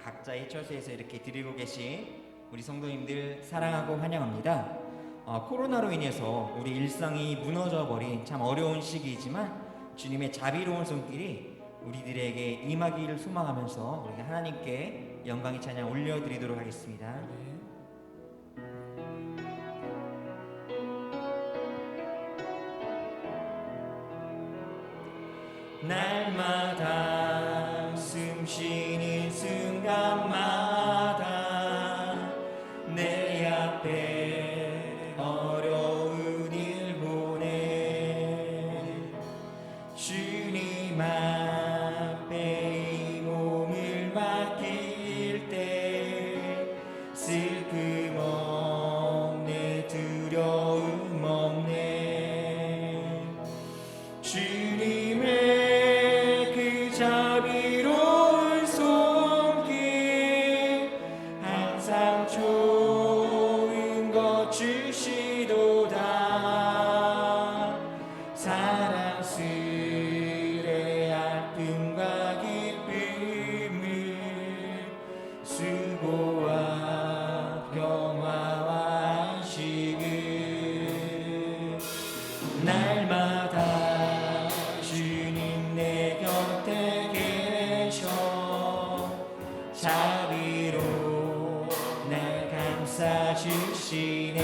각자의 처소에서 이렇게 드리고 계신 우리 성도님들 사랑하고 환영합니다. 코로나로 인해서 우리 일상이 무너져 버린 참 어려운 시기이지만 주님의 자비로운 손길이 우리들에게 임하기를 소망하면서 우리가 하나님께 영광의 찬양 올려드리도록 하겠습니다. 날마다 숨쉬는 순간마다 내 앞에 어려운 일 보내 주님 앞에 이 몸을 맡길 때 슬픔 없네 두려움 없네 주님의 자비로운 손길 항상 좋은 것 주시도다 사랑스레 아픔과 기쁨을 수고와 평화와 안식을 날마다 자비로 날 감싸주시네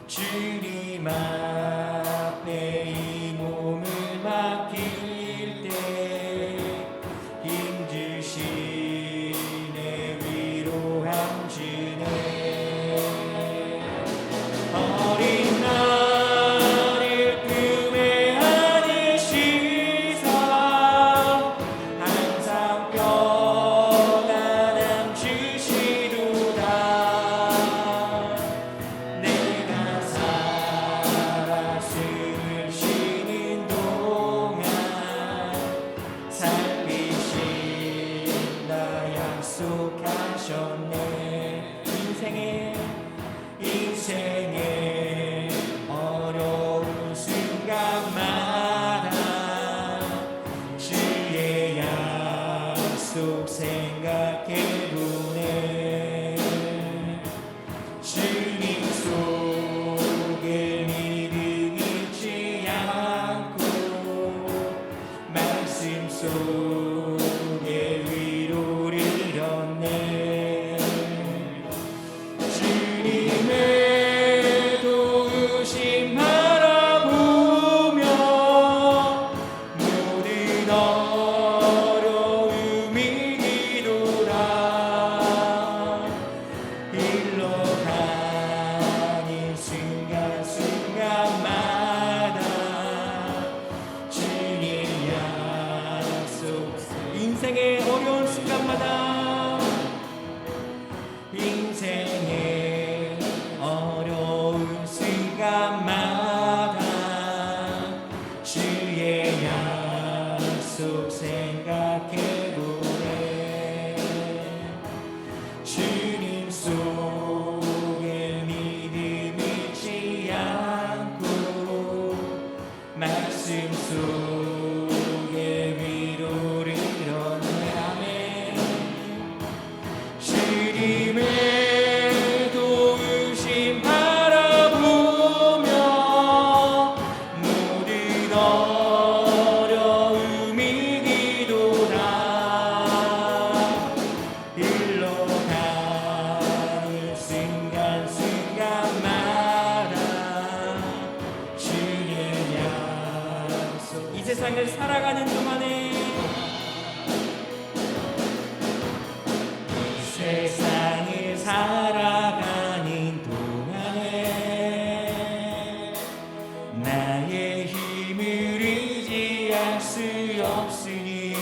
주님 앞에 이 몸을 맡길 때 힘주시네 위로함 주네 어린 나를 품에 안으시사 항상 평안함 주시도다 내가 살아 숨을 쉬는 동안 살피신다 약속하셨네 인생의 어려운 순간마다 주의 약속 생각해보네 주님 속에 믿음 잃지 않고 말씀 속에 위로를 얻네 주님 살아가는 동안에 나의 힘을 의지할 수 없으니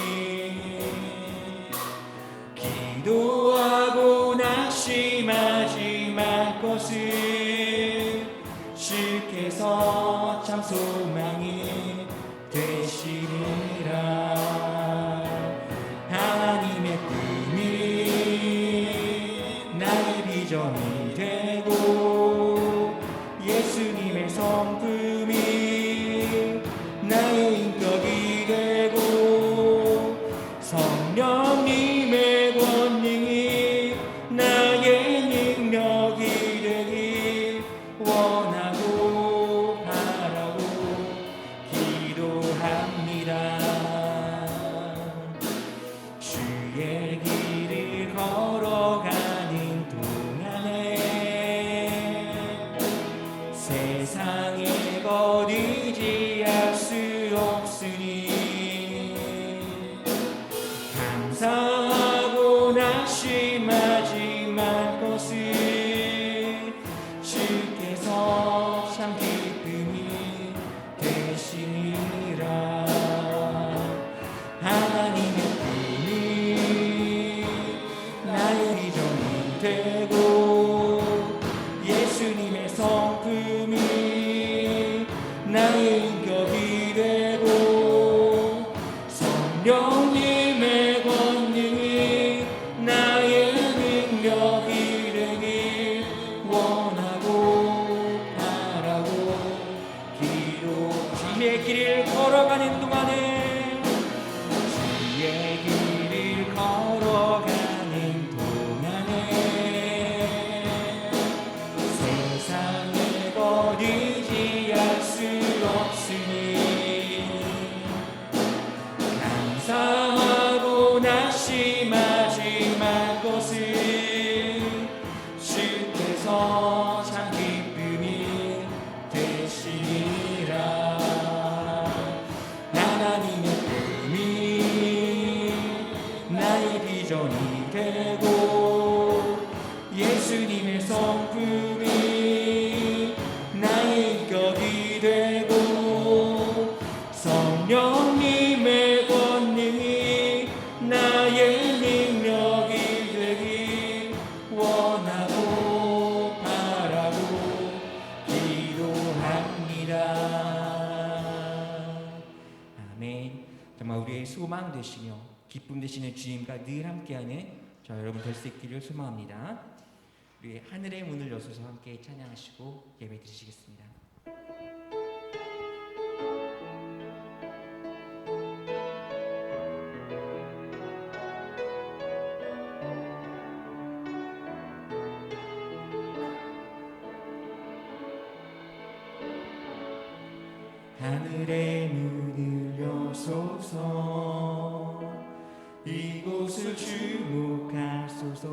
기도하고 낙심하지 말 것을 주께서 참 소망이 되시리라. 하나님의 꿈이 나의 비전이 되고 예수님의 성품이 나의 인격이 되고 성령님의 권능이 나의 능력이 되길 원하고 바라고 기도합니다. 주의 길을 걸어가는 동안에 세상의 것 의지할 수 없으니 감사하고 낙심하지 말 것을 주께서 참 기쁨이 되시니라. 하나님의 꿈이 나의 비전이 되고 예수님의 성품이 나의 인격이 되고 성령님의 권능이 나의 능력이 되길 원하고 바라고 기도. 주의 길을 걸어가는 동안에 주의 길을 걸어가는 동안에 세상의 것 의지할 수 없으니 감사하고 낙심하지 말 것을 주께서 참 기쁨이 되시리라. 하나님의 꿈이 나의 비전이 되고 예수님의 성품이 나의 인격이 되고 성령님의 권능이 나의 능력이 되길 원하고 바라고 기도합니다. 아멘. 정말 우리의 소망 되시며 기쁨 되시는 주님과 늘 함께하는 저 여러분 될 수 있기를 소망합니다. 우리 하늘의 문을 여셔서 함께 찬양하시고 예배 드리시겠습니다. 하늘의 문을 여소서 이곳을 주목하소서.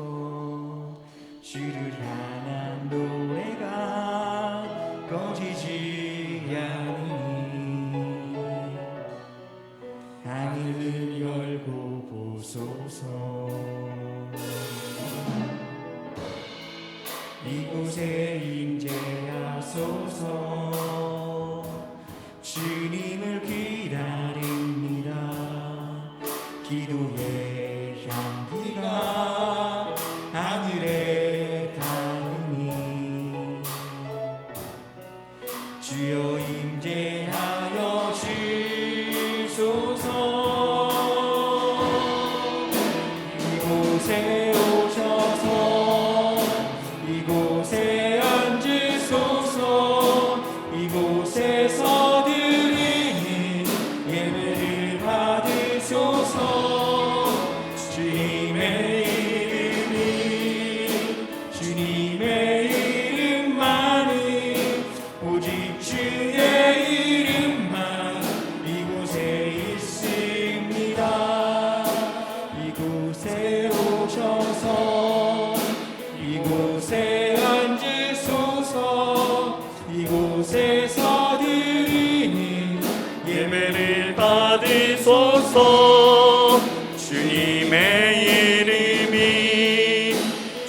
주를 향한 노래가 꺼지지 않으니 하늘을 열고 보소서. 이곳에 임재하소서. 주님을 기다립니다. 기도의 향기가 하늘에 닿으니 주여 임재하여 주소서. 이곳에 오셔서 이곳에 앉으소서. 이곳에서 드리는 예배를 받으소서. 주님의 이름만은 오직 주의 이름만 이곳에 있습니다. 이곳에 오셔서 이곳에 앉으소서. 이곳에서 드리는 예배를 받으소서. 주님의 이름이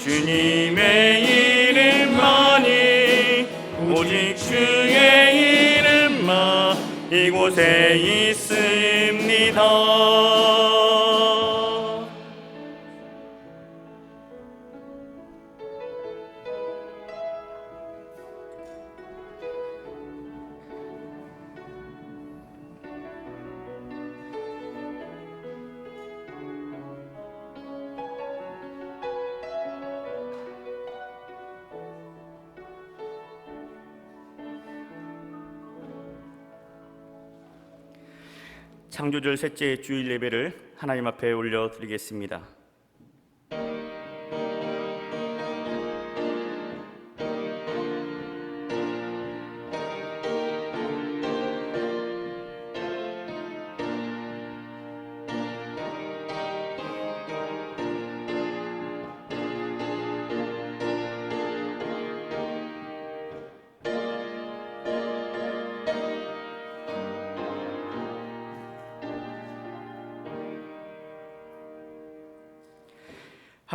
주님의 이곳에 있습니다. 창조절 셋째 주일 예배를 하나님 앞에 올려드리겠습니다.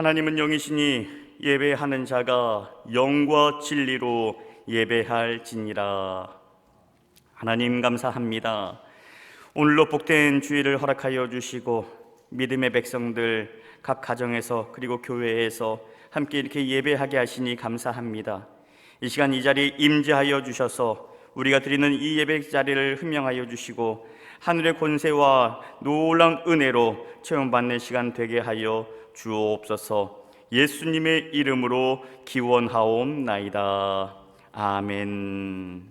하나님은 영이시니 예배하는 자가 영과 진리로 예배할지니라. 하나님 감사합니다. 오늘로 복된 주일을 허락하여 주시고 믿음의 백성들 각 가정에서 그리고 교회에서 함께 이렇게 예배하게 하시니 감사합니다. 이 시간 이 자리에 임재하여 주셔서 우리가 드리는 이 예배 자리를 흠명하여 주시고 하늘의 권세와 놀라운 은혜로 체험받는 시간 되게 하여 주옵소서. 예수님의 이름으로 기원하옵나이다. 아멘.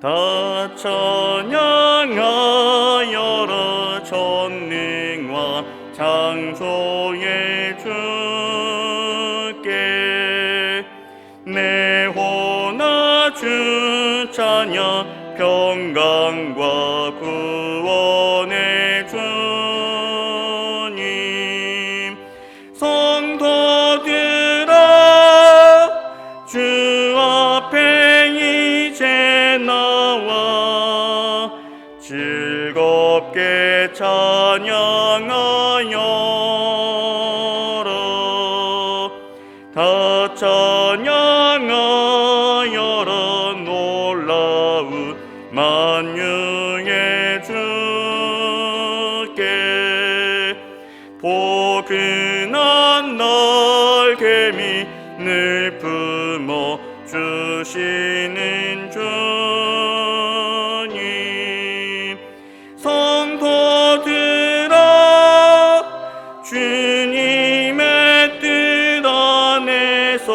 다 찬양하여라 전능과 창조의 주께 내 호나 주 찬양 평강과 구원의 주님 성도들아 주 앞에 이제 나와 즐겁게 찬양하여라 다 찬양하여라 놀라운 만유의 주께 포근한 날개미 늘 품어 주시는 주님 성도들아 주님의 뜻 안에서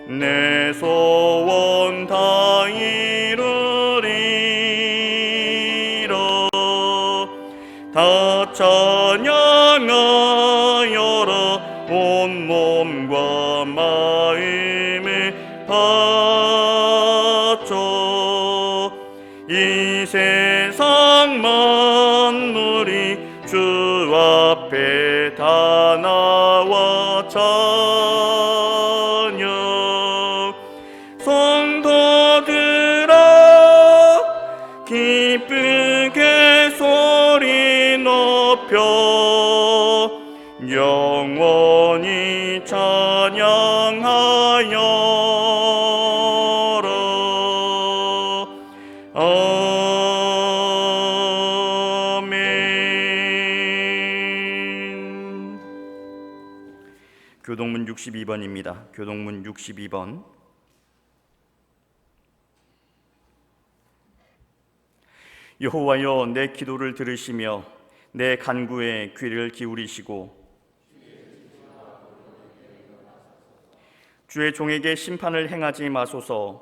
내 소원 다 이루리라 다 찬양하여라 온 몸과 마음을 바쳐 이 세상 만물이 주 앞에 다 나와 찬양 성도들아 기쁘게 소리 높여 영원히 찬양하여라 아멘. 교동문 62번입니다. 교동문 62번. 여호와여 내 기도를 들으시며 내 간구에 귀를 기울이시고 주의 종에게 심판을 행하지 마소서.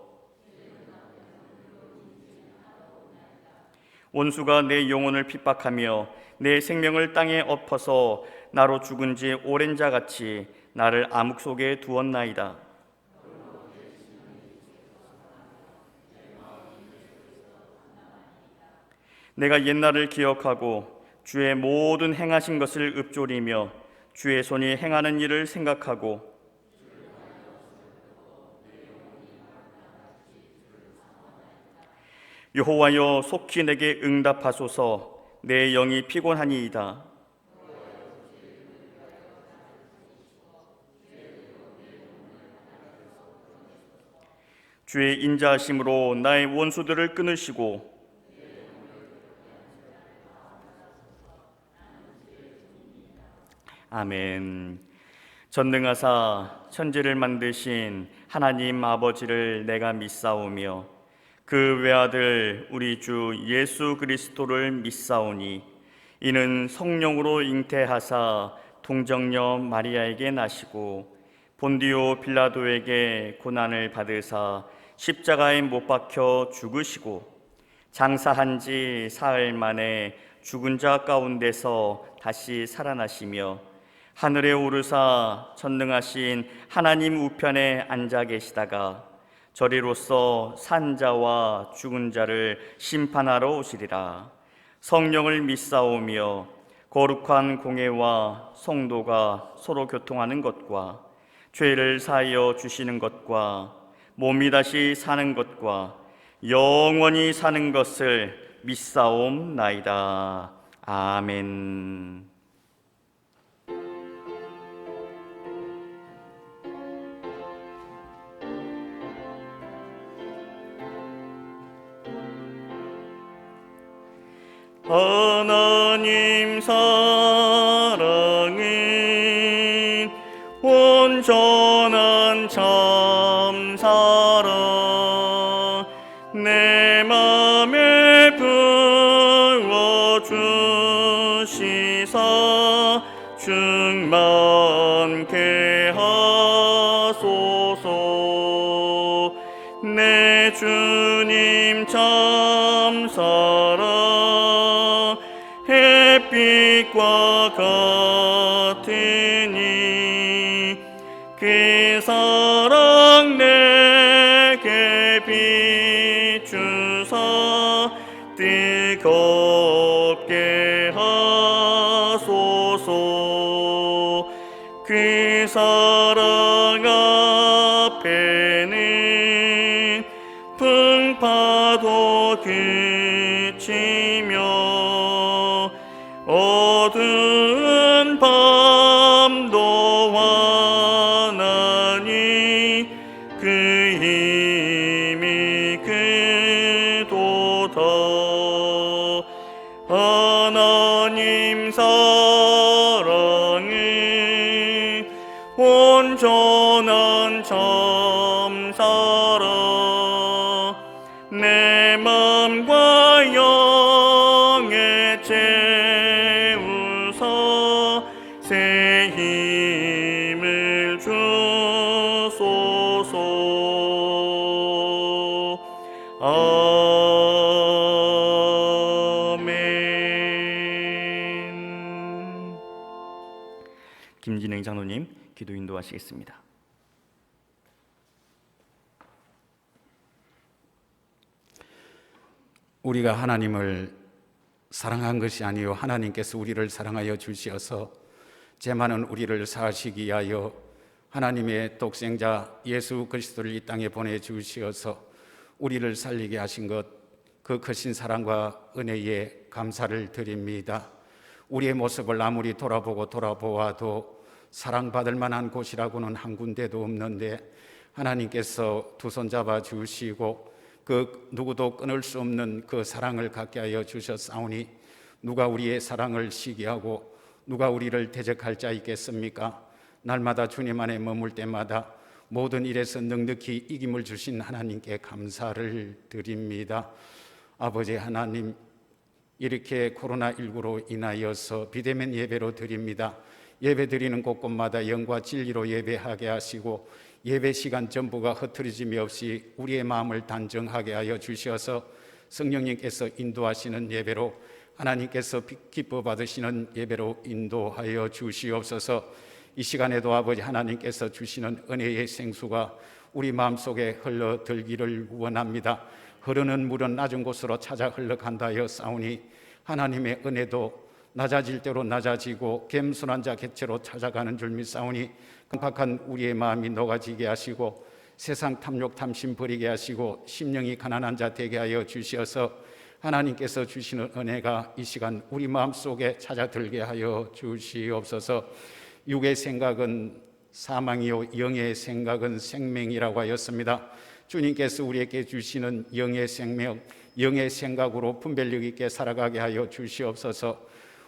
원수가 내 영혼을 핍박하며 내 생명을 땅에 엎어서 나로 죽은 지 오랜 자같이 나를 암흑 속에 두었나이다. 내가 옛날을 기억하고 주의 모든 행하신 것을 읊조리며 주의 손이 행하는 일을 생각하고 여호와여 속히 내게 응답하소서. 내 영이 피곤하니이다. 주의 인자하심으로 나의 원수들을 끊으시고 아멘. 전능하사 천지를 만드신 하나님 아버지를 내가 믿사오며 그 외아들 우리 주 예수 그리스도를 믿사오니 이는 성령으로 잉태하사 동정녀 마리아에게 나시고 본디오 빌라도에게 고난을 받으사 십자가에 못 박혀 죽으시고 장사한 지 사흘 만에 죽은 자 가운데서 다시 살아나시며 하늘에 오르사 전능하신 하나님 우편에 앉아 계시다가 저리로서 산 자와 죽은 자를 심판하러 오시리라. 성령을 믿사오며 거룩한 공회와 성도가 서로 교통하는 것과 죄를 사하여 주시는 것과 몸이 다시 사는 것과 영원히 사는 것을 믿사옵나이다. 아멘. 하나님 사랑은 온전한 참사랑 내 맘에 부어주시사 충만케 하소서. 내 주님 참사랑 햇빛과 같으니 그 사랑 내게 비추사 뜨겁게 하소서. 그 사랑 앞에는 풍파도 그치며 어두운 밤도 환하니 그 힘이 크도다. 하나님 사랑은 온전한 참사랑 내 맘과 영에 채우사 새 힘을 주소서. 아멘. 김진행 장로님 기도 인도하시겠습니다. 우리가 하나님을 사랑한 것이 아니요 하나님께서 우리를 사랑하여 주시어서 죄 많은 우리를 사하시기 위하여 하나님의 독생자 예수 그리스도를 이 땅에 보내주시어서 우리를 살리게 하신 것, 그 크신 사랑과 은혜에 감사를 드립니다. 우리의 모습을 아무리 돌아보아도 사랑받을 만한 곳이라고는 한 군데도 없는데 하나님께서 두 손 잡아 주시고 그 누구도 끊을 수 없는 그 사랑을 갖게 하여 주셨사오니 누가 우리의 사랑을 시기하고 누가 우리를 대적할 자 있겠습니까? 날마다 주님 안에 머물 때마다 모든 일에서 넉넉히 이김을 주신 하나님께 감사를 드립니다. 아버지 하나님, 이렇게 코로나19로 인하여서 비대면 예배로 드립니다. 예배 드리는 곳곳마다 영과 진리로 예배하게 하시고 예배 시간 전부가 흐트러짐이 없이 우리의 마음을 단정하게 하여 주셔서 성령님께서 인도하시는 예배로, 하나님께서 기뻐 받으시는 예배로 인도하여 주시옵소서. 이 시간에도 아버지 하나님께서 주시는 은혜의 생수가 우리 마음속에 흘러들기를 원합니다. 흐르는 물은 낮은 곳으로 찾아 흘러간다 하여 싸우니 하나님의 은혜도 낮아질 대로 낮아지고 겸손한 자 객체로 찾아가는 줄 믿사오니 강팍한 우리의 마음이 녹아지게 하시고 세상 탐욕 탐심 버리게 하시고 심령이 가난한 자 되게 하여 주시어서 하나님께서 주시는 은혜가 이 시간 우리 마음속에 찾아들게 하여 주시옵소서. 육의 생각은 사망이요 영의 생각은 생명이라고 하였습니다. 주님께서 우리에게 주시는 영의 생명, 영의 생각으로 분별력 있게 살아가게 하여 주시옵소서.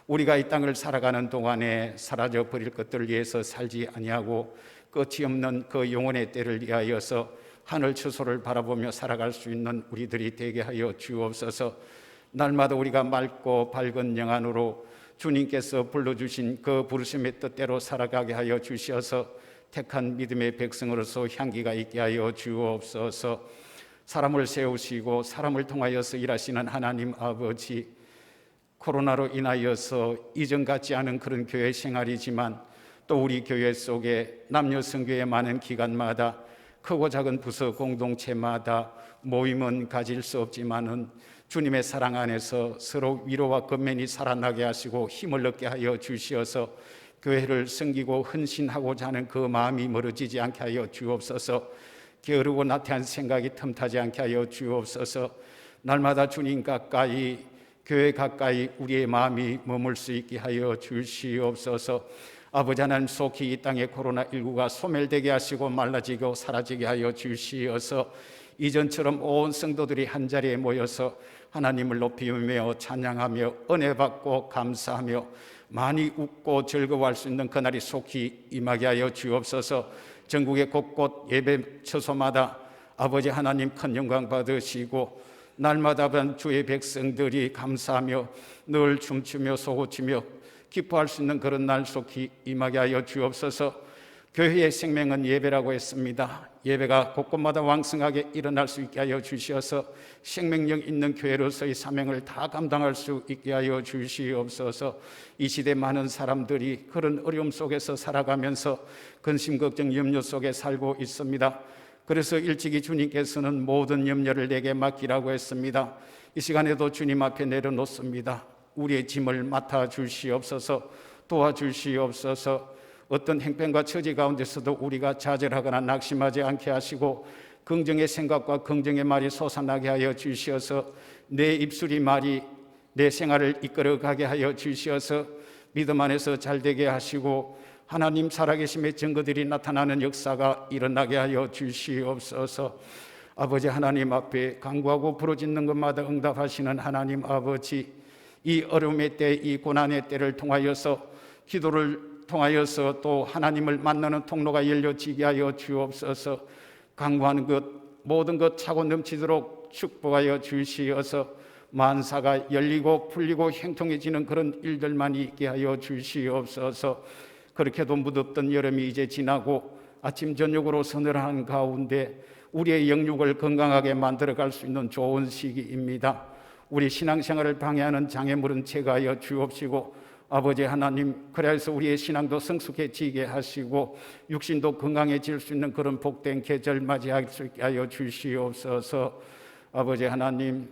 우리가 이 땅을 살아가는 동안에 사라져 버릴 것들을 위해서 살지 아니하고 끝이 없는 그 영혼의 때를 위하여서 하늘 처소를 바라보며 살아갈 수 있는 우리들이 되게 하여 주옵소서. 날마다 우리가 맑고 밝은 영안으로 주님께서 불러주신 그 부르심의 뜻대로 살아가게 하여 주시어서 택한 믿음의 백성으로서 향기가 있게 하여 주옵소서. 사람을 세우시고 사람을 통하여서 일하시는 하나님 아버지, 코로나로 인하여서 이전 같지 않은 그런 교회 생활이지만 또 우리 교회 속에 남녀 성교회 많은 기간마다 크고 작은 부서 공동체마다 모임은 가질 수 없지만은 주님의 사랑 안에서 서로 위로와 건면이 살아나게 하시고 힘을 얻게 하여 주시어서 교회를 섬기고 헌신하고자 하는 그 마음이 멀어지지 않게 하여 주옵소서. 게으르고 나태한 생각이 틈타지 않게 하여 주옵소서. 날마다 주님 가까이, 교회 가까이 우리의 마음이 머물 수 있게 하여 주시옵소서. 아버지 하나님, 속히 이 땅에 코로나19가 소멸되게 하시고 말라지고 사라지게 하여 주시어서 이전처럼 온 성도들이 한자리에 모여서 하나님을 높이며 찬양하며 은혜 받고 감사하며 많이 웃고 즐거워할 수 있는 그날이 속히 임하게 하여 주옵소서. 전국의 곳곳 예배 처소마다 아버지 하나님 큰 영광 받으시고 날마다 주의 백성들이 감사하며 늘 춤추며 소고치며 기뻐할 수 있는 그런 날 속히 임하게 하여 주옵소서. 교회의 생명은 예배라고 했습니다. 예배가 곳곳마다 왕성하게 일어날 수 있게 하여 주시어서 생명력 있는 교회로서의 사명을 다 감당할 수 있게 하여 주시옵소서. 이 시대 많은 사람들이 그런 어려움 속에서 살아가면서 근심 걱정 염려 속에 살고 있습니다. 그래서 일찍이 주님께서는 모든 염려를 내게 맡기라고 했습니다. 이 시간에도 주님 앞에 내려놓습니다. 우리의 짐을 맡아 주시옵소서. 도와주시옵소서. 어떤 행편과 처지 가운데서도 우리가 좌절하거나 낙심하지 않게 하시고 긍정의 생각과 긍정의 말이 솟아나게 하여 주시어서 내 입술이 말이 내 생활을 이끌어가게 하여 주시어서 믿음 안에서 잘되게 하시고 하나님 살아계심의 증거들이 나타나는 역사가 일어나게 하여 주시옵소서. 아버지 하나님 앞에 간구하고 부르짖는 것마다 응답하시는 하나님 아버지, 이 어려움의 때, 이 고난의 때를 통하여서 기도를 통하여서 또 하나님을 만나는 통로가 열려지게 하여 주옵소서. 간구하는 것 모든 것 차고 넘치도록 축복하여 주시어서 만사가 열리고 풀리고 형통해지는 그런 일들만 있게 하여 주시옵소서. 그렇게도 무덥던 여름이 이제 지나고 아침 저녁으로 서늘한 가운데 우리의 영육을 건강하게 만들어갈 수 있는 좋은 시기입니다. 우리 신앙생활을 방해하는 장애물은 제거하여 주옵시고 아버지 하나님, 그래서 우리의 신앙도 성숙해지게 하시고 육신도 건강해질 수 있는 그런 복된 계절 맞이할 수 있게 하여 주시옵소서. 아버지 하나님,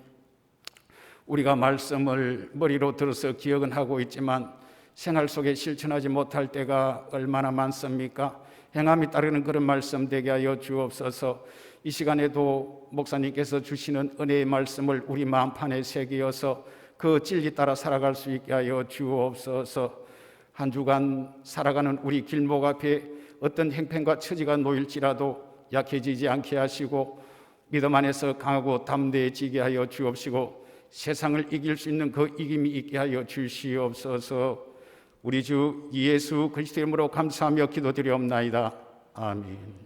우리가 말씀을 머리로 들어서 기억은 하고 있지만 생활 속에 실천하지 못할 때가 얼마나 많습니까? 행함이 따르는 그런 말씀 되게 하여 주옵소서. 이 시간에도 목사님께서 주시는 은혜의 말씀을 우리 마음판에 새기어서 그 진리 따라 살아갈 수 있게 하여 주옵소서. 한 주간 살아가는 우리 길목 앞에 어떤 행편과 처지가 놓일지라도 약해지지 않게 하시고 믿음 안에서 강하고 담대해지게 하여 주옵시고 세상을 이길 수 있는 그 이김이 있게 하여 주시옵소서. 우리 주 예수 그리스도의 이름으로 감사하며 기도드리옵나이다. 아멘.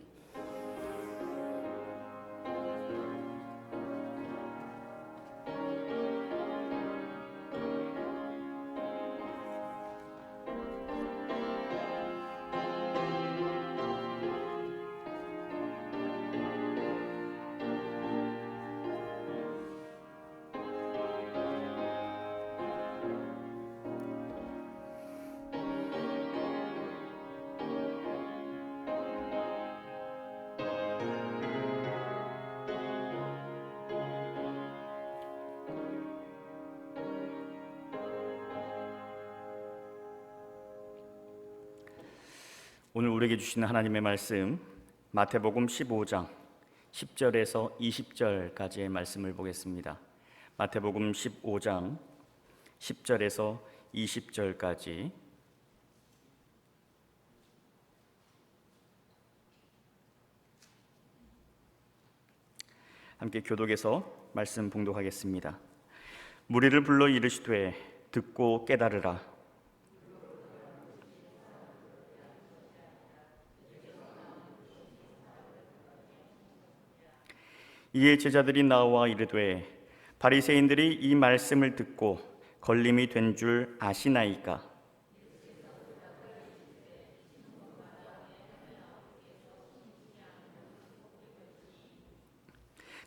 오늘 우리에게 주시는 하나님의 말씀, 마태복음 15장 10절에서 20절까지의 말씀을 보겠습니다. 마태복음 15장 10절에서 20절까지 함께 교독해서 말씀 봉독하겠습니다. 무리를 불러 이르시되 듣고 깨달으라. 이에 제자들이 나와 이르되 바리새인들이 이 말씀을 듣고 걸림이 된 줄 아시나이까?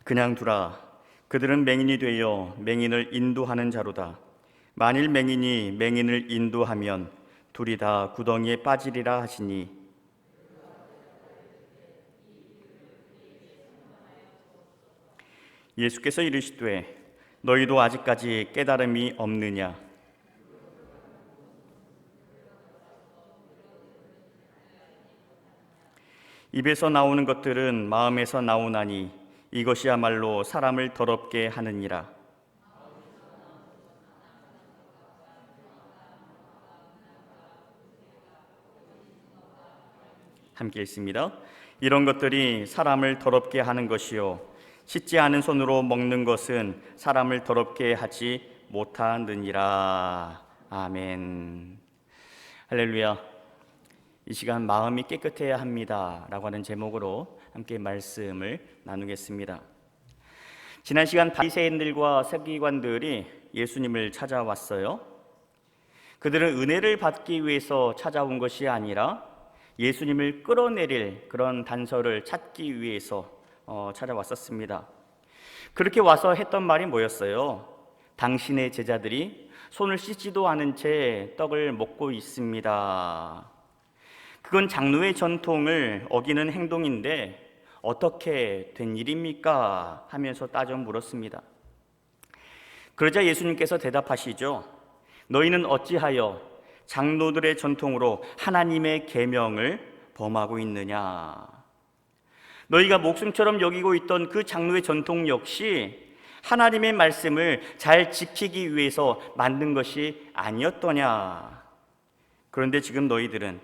그냥 두라. 그들은 맹인이 되어 맹인을 인도하는 자로다. 만일 맹인이 맹인을 인도하면 둘이 다 구덩이에 빠지리라 하시니 예수께서 이르시되 너희도 아직까지 깨달음이 없느냐? 입에서 나오는 것들은 마음에서 나오나니 이것이야말로 사람을 더럽게 하느니라. 함께 읽습니다. 이런 것들이 사람을 더럽게 하는 것이요 씻지 않은 손으로 먹는 것은 사람을 더럽게 하지 못하느니라. 아멘. 할렐루야. 이 시간 마음이 깨끗해야 합니다 라고 하는 제목으로 함께 말씀을 나누겠습니다. 지난 시간 바리새인들과 서기관들이 예수님을 찾아왔어요. 그들은 은혜를 받기 위해서 찾아온 것이 아니라 예수님을 끌어내릴 그런 단서를 찾기 위해서 찾아왔었습니다. 그렇게 와서 했던 말이 뭐였어요? 당신의 제자들이 손을 씻지도 않은 채 떡을 먹고 있습니다. 그건 장로의 전통을 어기는 행동인데 어떻게 된 일입니까? 하면서 따져 물었습니다. 그러자 예수님께서 대답하시죠. 너희는 어찌하여 장로들의 전통으로 하나님의 계명을 범하고 있느냐? 너희가 목숨처럼 여기고 있던 그 장로의 전통 역시 하나님의 말씀을 잘 지키기 위해서 만든 것이 아니었더냐? 그런데 지금 너희들은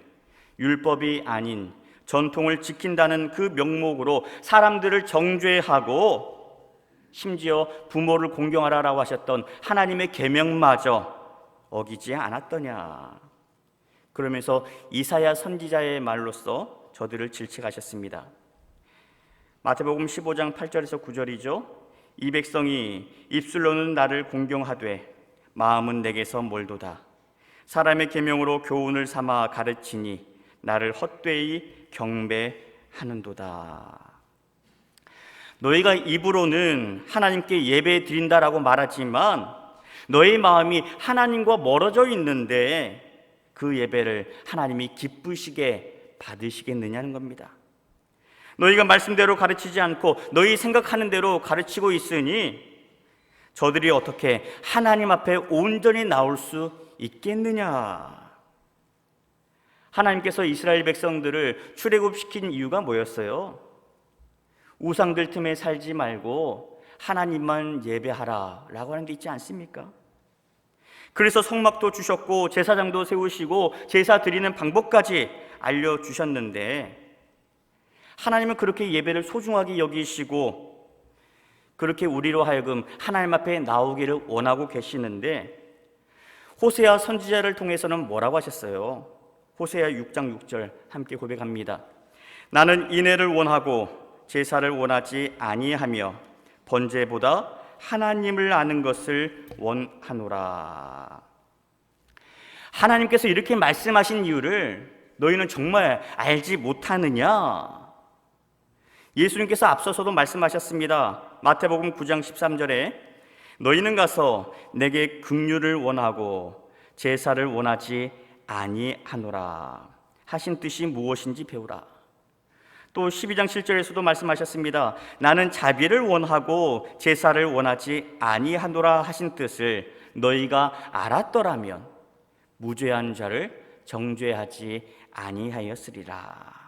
율법이 아닌 전통을 지킨다는 그 명목으로 사람들을 정죄하고 심지어 부모를 공경하라라고 하셨던 하나님의 계명마저 어기지 않았더냐? 그러면서 이사야 선지자의 말로써 저들을 질책하셨습니다. 마태복음 15장 8절에서 9절이죠. 이 백성이 입술로는 나를 공경하되 마음은 내게서 멀도다. 사람의 계명으로 교훈을 삼아 가르치니 나를 헛되이 경배하는도다. 너희가 입으로는 하나님께 예배 드린다라고 말하지만 너희 마음이 하나님과 멀어져 있는데 그 예배를 하나님이 기쁘시게 받으시겠느냐는 겁니다. 너희가 말씀대로 가르치지 않고 너희 생각하는 대로 가르치고 있으니 저들이 어떻게 하나님 앞에 온전히 나올 수 있겠느냐? 하나님께서 이스라엘 백성들을 출애굽시킨 이유가 뭐였어요? 우상들 틈에 살지 말고 하나님만 예배하라 라고 하는 게 있지 않습니까? 그래서 성막도 주셨고 제사장도 세우시고 제사 드리는 방법까지 알려주셨는데 하나님은 그렇게 예배를 소중하게 여기시고 그렇게 우리로 하여금 하나님 앞에 나오기를 원하고 계시는데 호세아 선지자를 통해서는 뭐라고 하셨어요? 호세아 6장 6절 함께 고백합니다. 나는 인애를 원하고 제사를 원하지 아니하며 번제보다 하나님을 아는 것을 원하노라. 하나님께서 이렇게 말씀하신 이유를 너희는 정말 알지 못하느냐? 예수님께서 앞서서도 말씀하셨습니다. 마태복음 9장 13절에 너희는 가서 내게 긍휼을 원하고 제사를 원하지 아니하노라 하신 뜻이 무엇인지 배우라. 또 12장 7절에서도 말씀하셨습니다. 나는 자비를 원하고 제사를 원하지 아니하노라 하신 뜻을 너희가 알았더라면 무죄한 자를 정죄하지 아니하였으리라.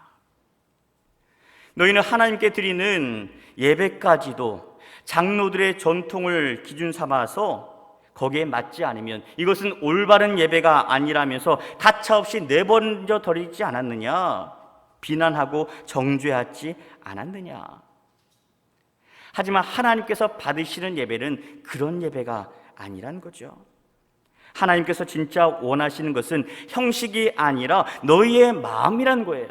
너희는 하나님께 드리는 예배까지도 장로들의 전통을 기준 삼아서 거기에 맞지 않으면 이것은 올바른 예배가 아니라면서 가차없이 내버려 둬리지 않았느냐, 비난하고 정죄하지 않았느냐. 하지만 하나님께서 받으시는 예배는 그런 예배가 아니란 거죠. 하나님께서 진짜 원하시는 것은 형식이 아니라 너희의 마음이란 거예요.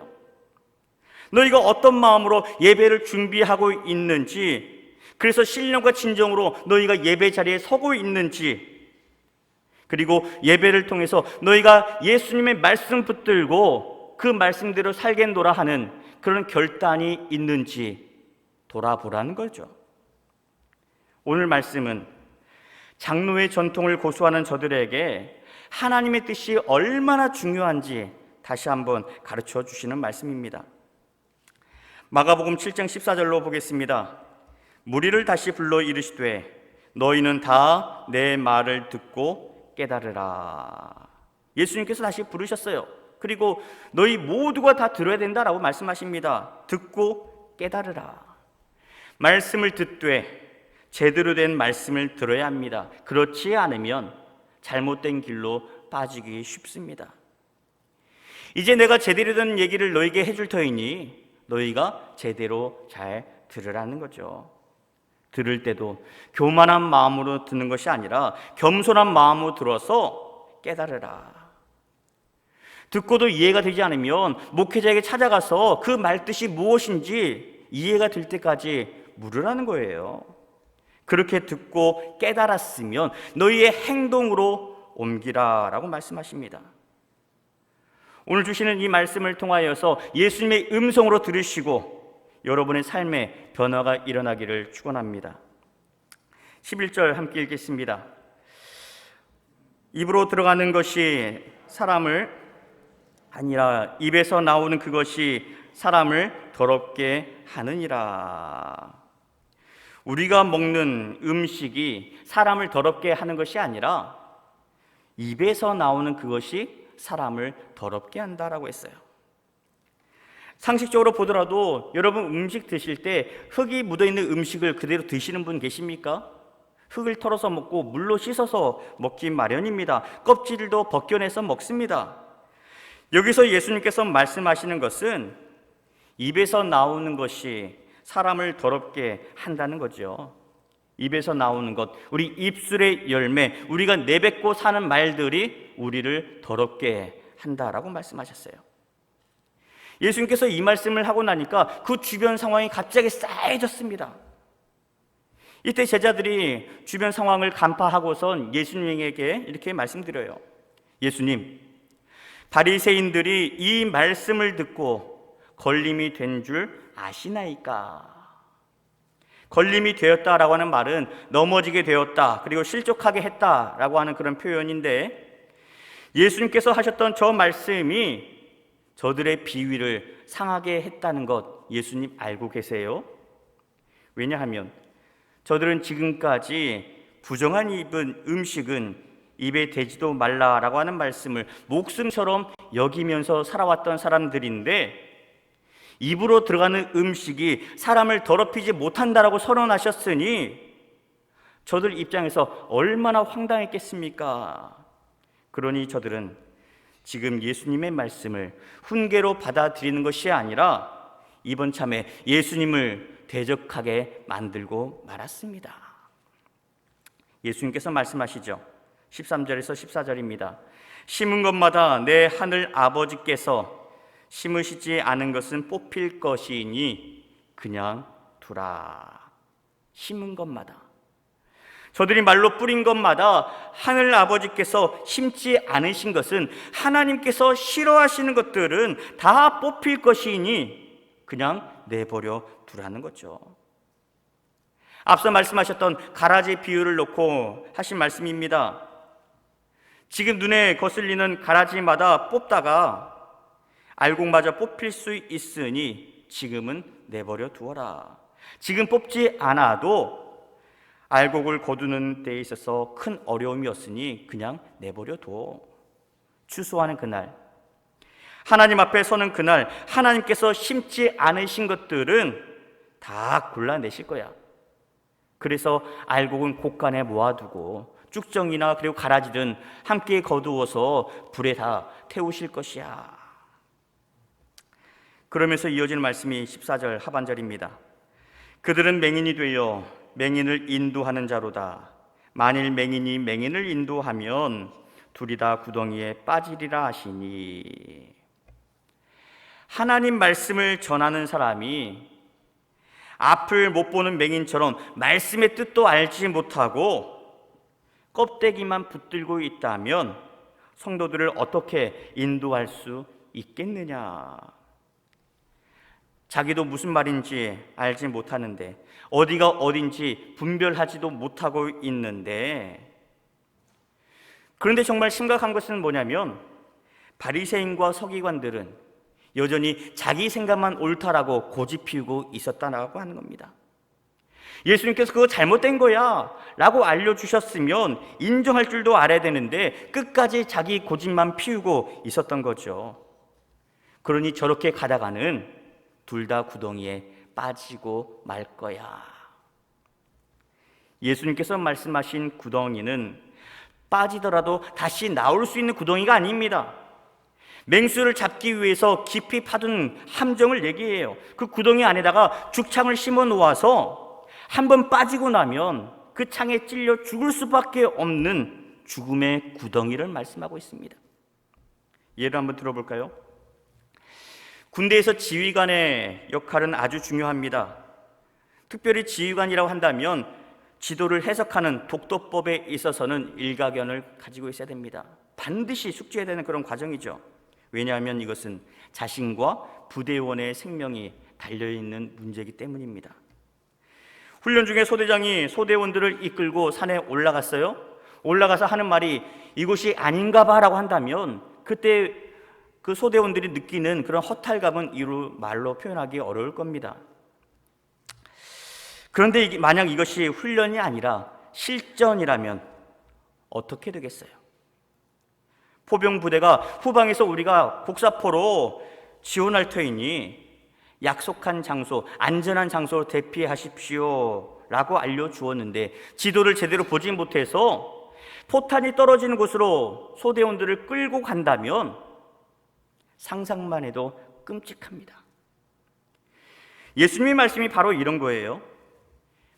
너희가 어떤 마음으로 예배를 준비하고 있는지, 그래서 신령과 진정으로 너희가 예배 자리에 서고 있는지, 그리고 예배를 통해서 너희가 예수님의 말씀 붙들고 그 말씀대로 살겠노라 하는 그런 결단이 있는지 돌아보라는 거죠. 오늘 말씀은 장로의 전통을 고수하는 저들에게 하나님의 뜻이 얼마나 중요한지 다시 한번 가르쳐 주시는 말씀입니다. 마가복음 7장 14절로 보겠습니다. 무리를 다시 불러 이르시되 너희는 다 내 말을 듣고 깨달으라. 예수님께서 다시 부르셨어요. 그리고 너희 모두가 다 들어야 된다라고 말씀하십니다. 듣고 깨달으라. 말씀을 듣되 제대로 된 말씀을 들어야 합니다. 그렇지 않으면 잘못된 길로 빠지기 쉽습니다. 이제 내가 제대로 된 얘기를 너에게 해줄 터이니 너희가 제대로 잘 들으라는 거죠. 들을 때도 교만한 마음으로 듣는 것이 아니라 겸손한 마음으로 들어서 깨달으라. 듣고도 이해가 되지 않으면 목회자에게 찾아가서 그 말뜻이 무엇인지 이해가 될 때까지 물으라는 거예요. 그렇게 듣고 깨달았으면 너희의 행동으로 옮기라라고 말씀하십니다. 오늘 주시는 이 말씀을 통하여서 예수님의 음성으로 들으시고 여러분의 삶에 변화가 일어나기를 축원합니다. 11절 함께 읽겠습니다. 입으로 들어가는 것이 사람을 아니라 입에서 나오는 그것이 사람을 더럽게 하느니라. 우리가 먹는 음식이 사람을 더럽게 하는 것이 아니라 입에서 나오는 그것이 사람을 더럽게 한다라고 했어요. 상식적으로 보더라도 여러분 음식 드실 때 흙이 묻어있는 음식을 그대로 드시는 분 계십니까? 흙을 털어서 먹고 물로 씻어서 먹기 마련입니다. 껍질도 벗겨내서 먹습니다. 여기서 예수님께서 말씀하시는 것은 입에서 나오는 것이 사람을 더럽게 한다는 거죠. 입에서 나오는 것, 우리 입술의 열매, 우리가 내뱉고 사는 말들이 우리를 더럽게 한다라고 말씀하셨어요. 예수님께서 이 말씀을 하고 나니까 그 주변 상황이 갑자기 싸해졌습니다. 이때 제자들이 주변 상황을 간파하고선 예수님에게 이렇게 말씀드려요. 예수님, 바리새인들이 이 말씀을 듣고 걸림이 된 줄 아시나이까? 걸림이 되었다라고 하는 말은 넘어지게 되었다, 그리고 실족하게 했다라고 하는 그런 표현인데, 예수님께서 하셨던 저 말씀이 저들의 비위를 상하게 했다는 것 예수님 알고 계세요? 왜냐하면 저들은 지금까지 부정한 입은 음식은 입에 대지도 말라라고 하는 말씀을 목숨처럼 여기면서 살아왔던 사람들인데, 입으로 들어가는 음식이 사람을 더럽히지 못한다라고 선언하셨으니 저들 입장에서 얼마나 황당했겠습니까? 그러니 저들은 지금 예수님의 말씀을 훈계로 받아들이는 것이 아니라 이번 참에 예수님을 대적하게 만들고 말았습니다. 예수님께서 말씀하시죠. 13절에서 14절입니다. 심은 것마다 내 하늘 아버지께서 심으시지 않은 것은 뽑힐 것이니 그냥 두라. 심은 것마다, 저들이 말로 뿌린 것마다 하늘 아버지께서 심지 않으신 것은, 하나님께서 싫어하시는 것들은 다 뽑힐 것이니 그냥 내버려 두라는 거죠. 앞서 말씀하셨던 가라지 비유를 놓고 하신 말씀입니다. 지금 눈에 거슬리는 가라지마다 뽑다가 알곡마저 뽑힐 수 있으니 지금은 내버려 두어라. 지금 뽑지 않아도 알곡을 거두는 데 있어서 큰 어려움이었으니 그냥 내버려 둬. 추수하는 그날, 하나님 앞에 서는 그날, 하나님께서 심지 않으신 것들은 다 골라내실 거야. 그래서 알곡은 곳간에 모아두고 쭉정이나 그리고 가라지든 함께 거두어서 불에 다 태우실 것이야. 그러면서 이어지는 말씀이 14절 하반절입니다. 그들은 맹인이 되어 맹인을 인도하는 자로다. 만일 맹인이 맹인을 인도하면 둘이 다 구덩이에 빠지리라 하시니. 하나님 말씀을 전하는 사람이 앞을 못 보는 맹인처럼 말씀의 뜻도 알지 못하고 껍데기만 붙들고 있다면 성도들을 어떻게 인도할 수 있겠느냐? 자기도 무슨 말인지 알지 못하는데, 어디가 어딘지 분별하지도 못하고 있는데, 그런데 정말 심각한 것은 뭐냐면 바리새인과 서기관들은 여전히 자기 생각만 옳다라고 고집 피우고 있었다라고 하는 겁니다. 예수님께서 그거 잘못된 거야 라고 알려주셨으면 인정할 줄도 알아야 되는데 끝까지 자기 고집만 피우고 있었던 거죠. 그러니 저렇게 가다가는 둘 다 구덩이에 빠지고 말 거야. 예수님께서 말씀하신 구덩이는 빠지더라도 다시 나올 수 있는 구덩이가 아닙니다. 맹수를 잡기 위해서 깊이 파둔 함정을 얘기해요. 그 구덩이 안에다가 죽창을 심어 놓아서 한번 빠지고 나면 그 창에 찔려 죽을 수밖에 없는 죽음의 구덩이를 말씀하고 있습니다. 예를 한번 들어볼까요? 군대에서 지휘관의 역할은 아주 중요합니다. 특별히 지휘관이라고 한다면 지도를 해석하는 독도법에 있어서는 일가견을 가지고 있어야 됩니다. 반드시 숙지해야 되는 그런 과정이죠. 왜냐하면 이것은 자신과 부대원의 생명이 달려있는 문제이기 때문입니다. 훈련 중에 소대장이 소대원들을 이끌고 산에 올라갔어요. 올라가서 하는 말이 이곳이 아닌가 봐라고 한다면 그때 그 소대원들이 느끼는 그런 허탈감은 이루 말로 표현하기 어려울 겁니다. 그런데 만약 이것이 훈련이 아니라 실전이라면 어떻게 되겠어요? 포병 부대가 후방에서 우리가 곡사포로 지원할 터이니 약속한 장소, 안전한 장소로 대피하십시오 라고 알려주었는데 지도를 제대로 보지 못해서 포탄이 떨어지는 곳으로 소대원들을 끌고 간다면 상상만 해도 끔찍합니다. 예수님의 말씀이 바로 이런 거예요.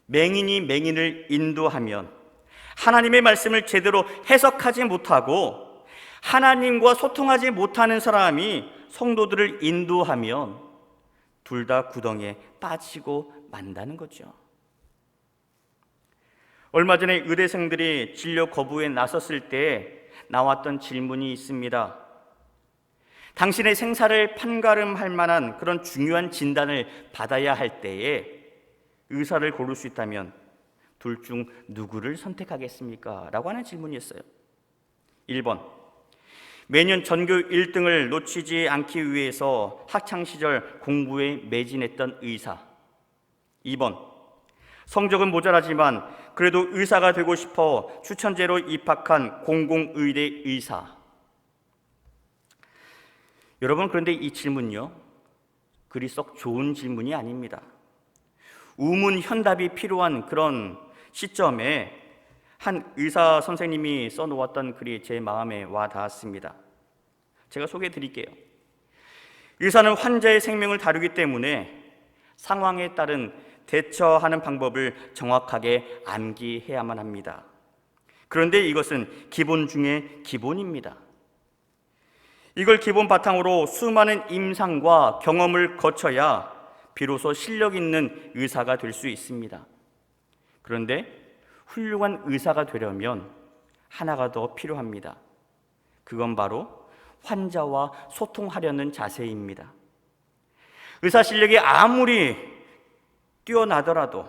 맹인이 맹인을 인도하면 하나님의 말씀을 제대로 해석하지 못하고 하나님과 소통하지 못하는 사람이 성도들을 인도하면 둘 다 구덩이에 빠지고 만다는 거죠. 얼마 전에 의대생들이 진료 거부에 나섰을 때 나왔던 질문이 있습니다. 당신의 생사를 판가름할 만한 그런 중요한 진단을 받아야 할 때에 의사를 고를 수 있다면 둘 중 누구를 선택하겠습니까? 라고 하는 질문이었어요. 1번, 매년 전교 1등을 놓치지 않기 위해서 학창시절 공부에 매진했던 의사. 2번, 성적은 모자라지만 그래도 의사가 되고 싶어 추천제로 입학한 공공의대 의사. 여러분, 그런데 이 질문요, 그리 썩 좋은 질문이 아닙니다. 우문현답이 필요한 그런 시점에 한 의사 선생님이 써놓았던 글이 제 마음에 와 닿았습니다. 제가 소개해 드릴게요. 의사는 환자의 생명을 다루기 때문에 상황에 따른 대처하는 방법을 정확하게 암기해야만 합니다. 그런데 이것은 기본 중에 기본입니다. 이걸 기본 바탕으로 수많은 임상과 경험을 거쳐야 비로소 실력 있는 의사가 될 수 있습니다. 그런데 훌륭한 의사가 되려면 하나가 더 필요합니다. 그건 바로 환자와 소통하려는 자세입니다. 의사 실력이 아무리 뛰어나더라도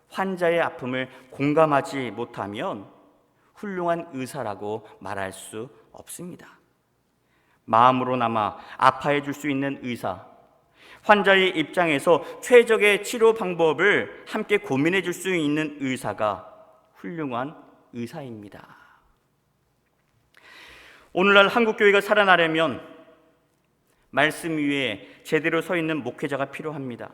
환자의 아픔을 공감하지 못하면 훌륭한 의사라고 말할 수 없습니다. 마음으로나마 아파해 줄 수 있는 의사, 환자의 입장에서 최적의 치료 방법을 함께 고민해 줄 수 있는 의사가 훌륭한 의사입니다. 오늘날 한국교회가 살아나려면 말씀 위에 제대로 서 있는 목회자가 필요합니다.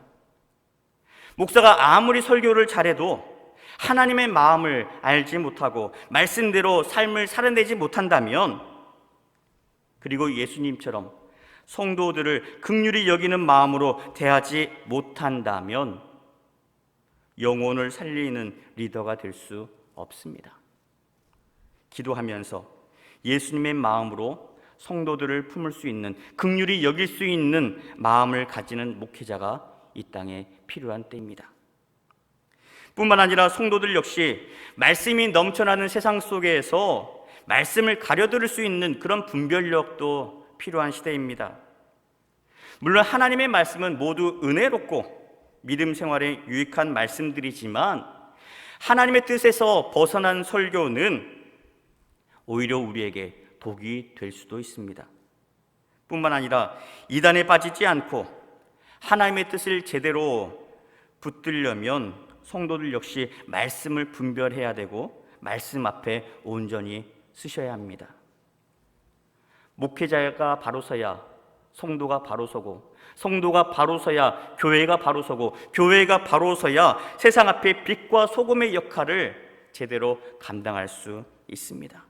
목사가 아무리 설교를 잘해도 하나님의 마음을 알지 못하고 말씀대로 삶을 살아내지 못한다면, 그리고 예수님처럼 성도들을 긍휼히 여기는 마음으로 대하지 못한다면 영혼을 살리는 리더가 될 수 없습니다. 기도하면서 예수님의 마음으로 성도들을 품을 수 있는, 긍휼히 여길 수 있는 마음을 가지는 목회자가 이 땅에 필요한 때입니다. 뿐만 아니라 성도들 역시 말씀이 넘쳐나는 세상 속에서 말씀을 가려들을 수 있는 그런 분별력도 필요한 시대입니다. 물론 하나님의 말씀은 모두 은혜롭고 믿음 생활에 유익한 말씀들이지만, 하나님의 뜻에서 벗어난 설교는 오히려 우리에게 독이 될 수도 있습니다. 뿐만 아니라 이단에 빠지지 않고 하나님의 뜻을 제대로 붙들려면 성도들 역시 말씀을 분별해야 되고 말씀 앞에 온전히 쓰셔야 합니다. 목회자가 바로 서야 성도가 바로 서고, 성도가 바로 서야 교회가 바로 서고, 교회가 바로 서야 세상 앞에 빛과 소금의 역할을 제대로 감당할 수 있습니다.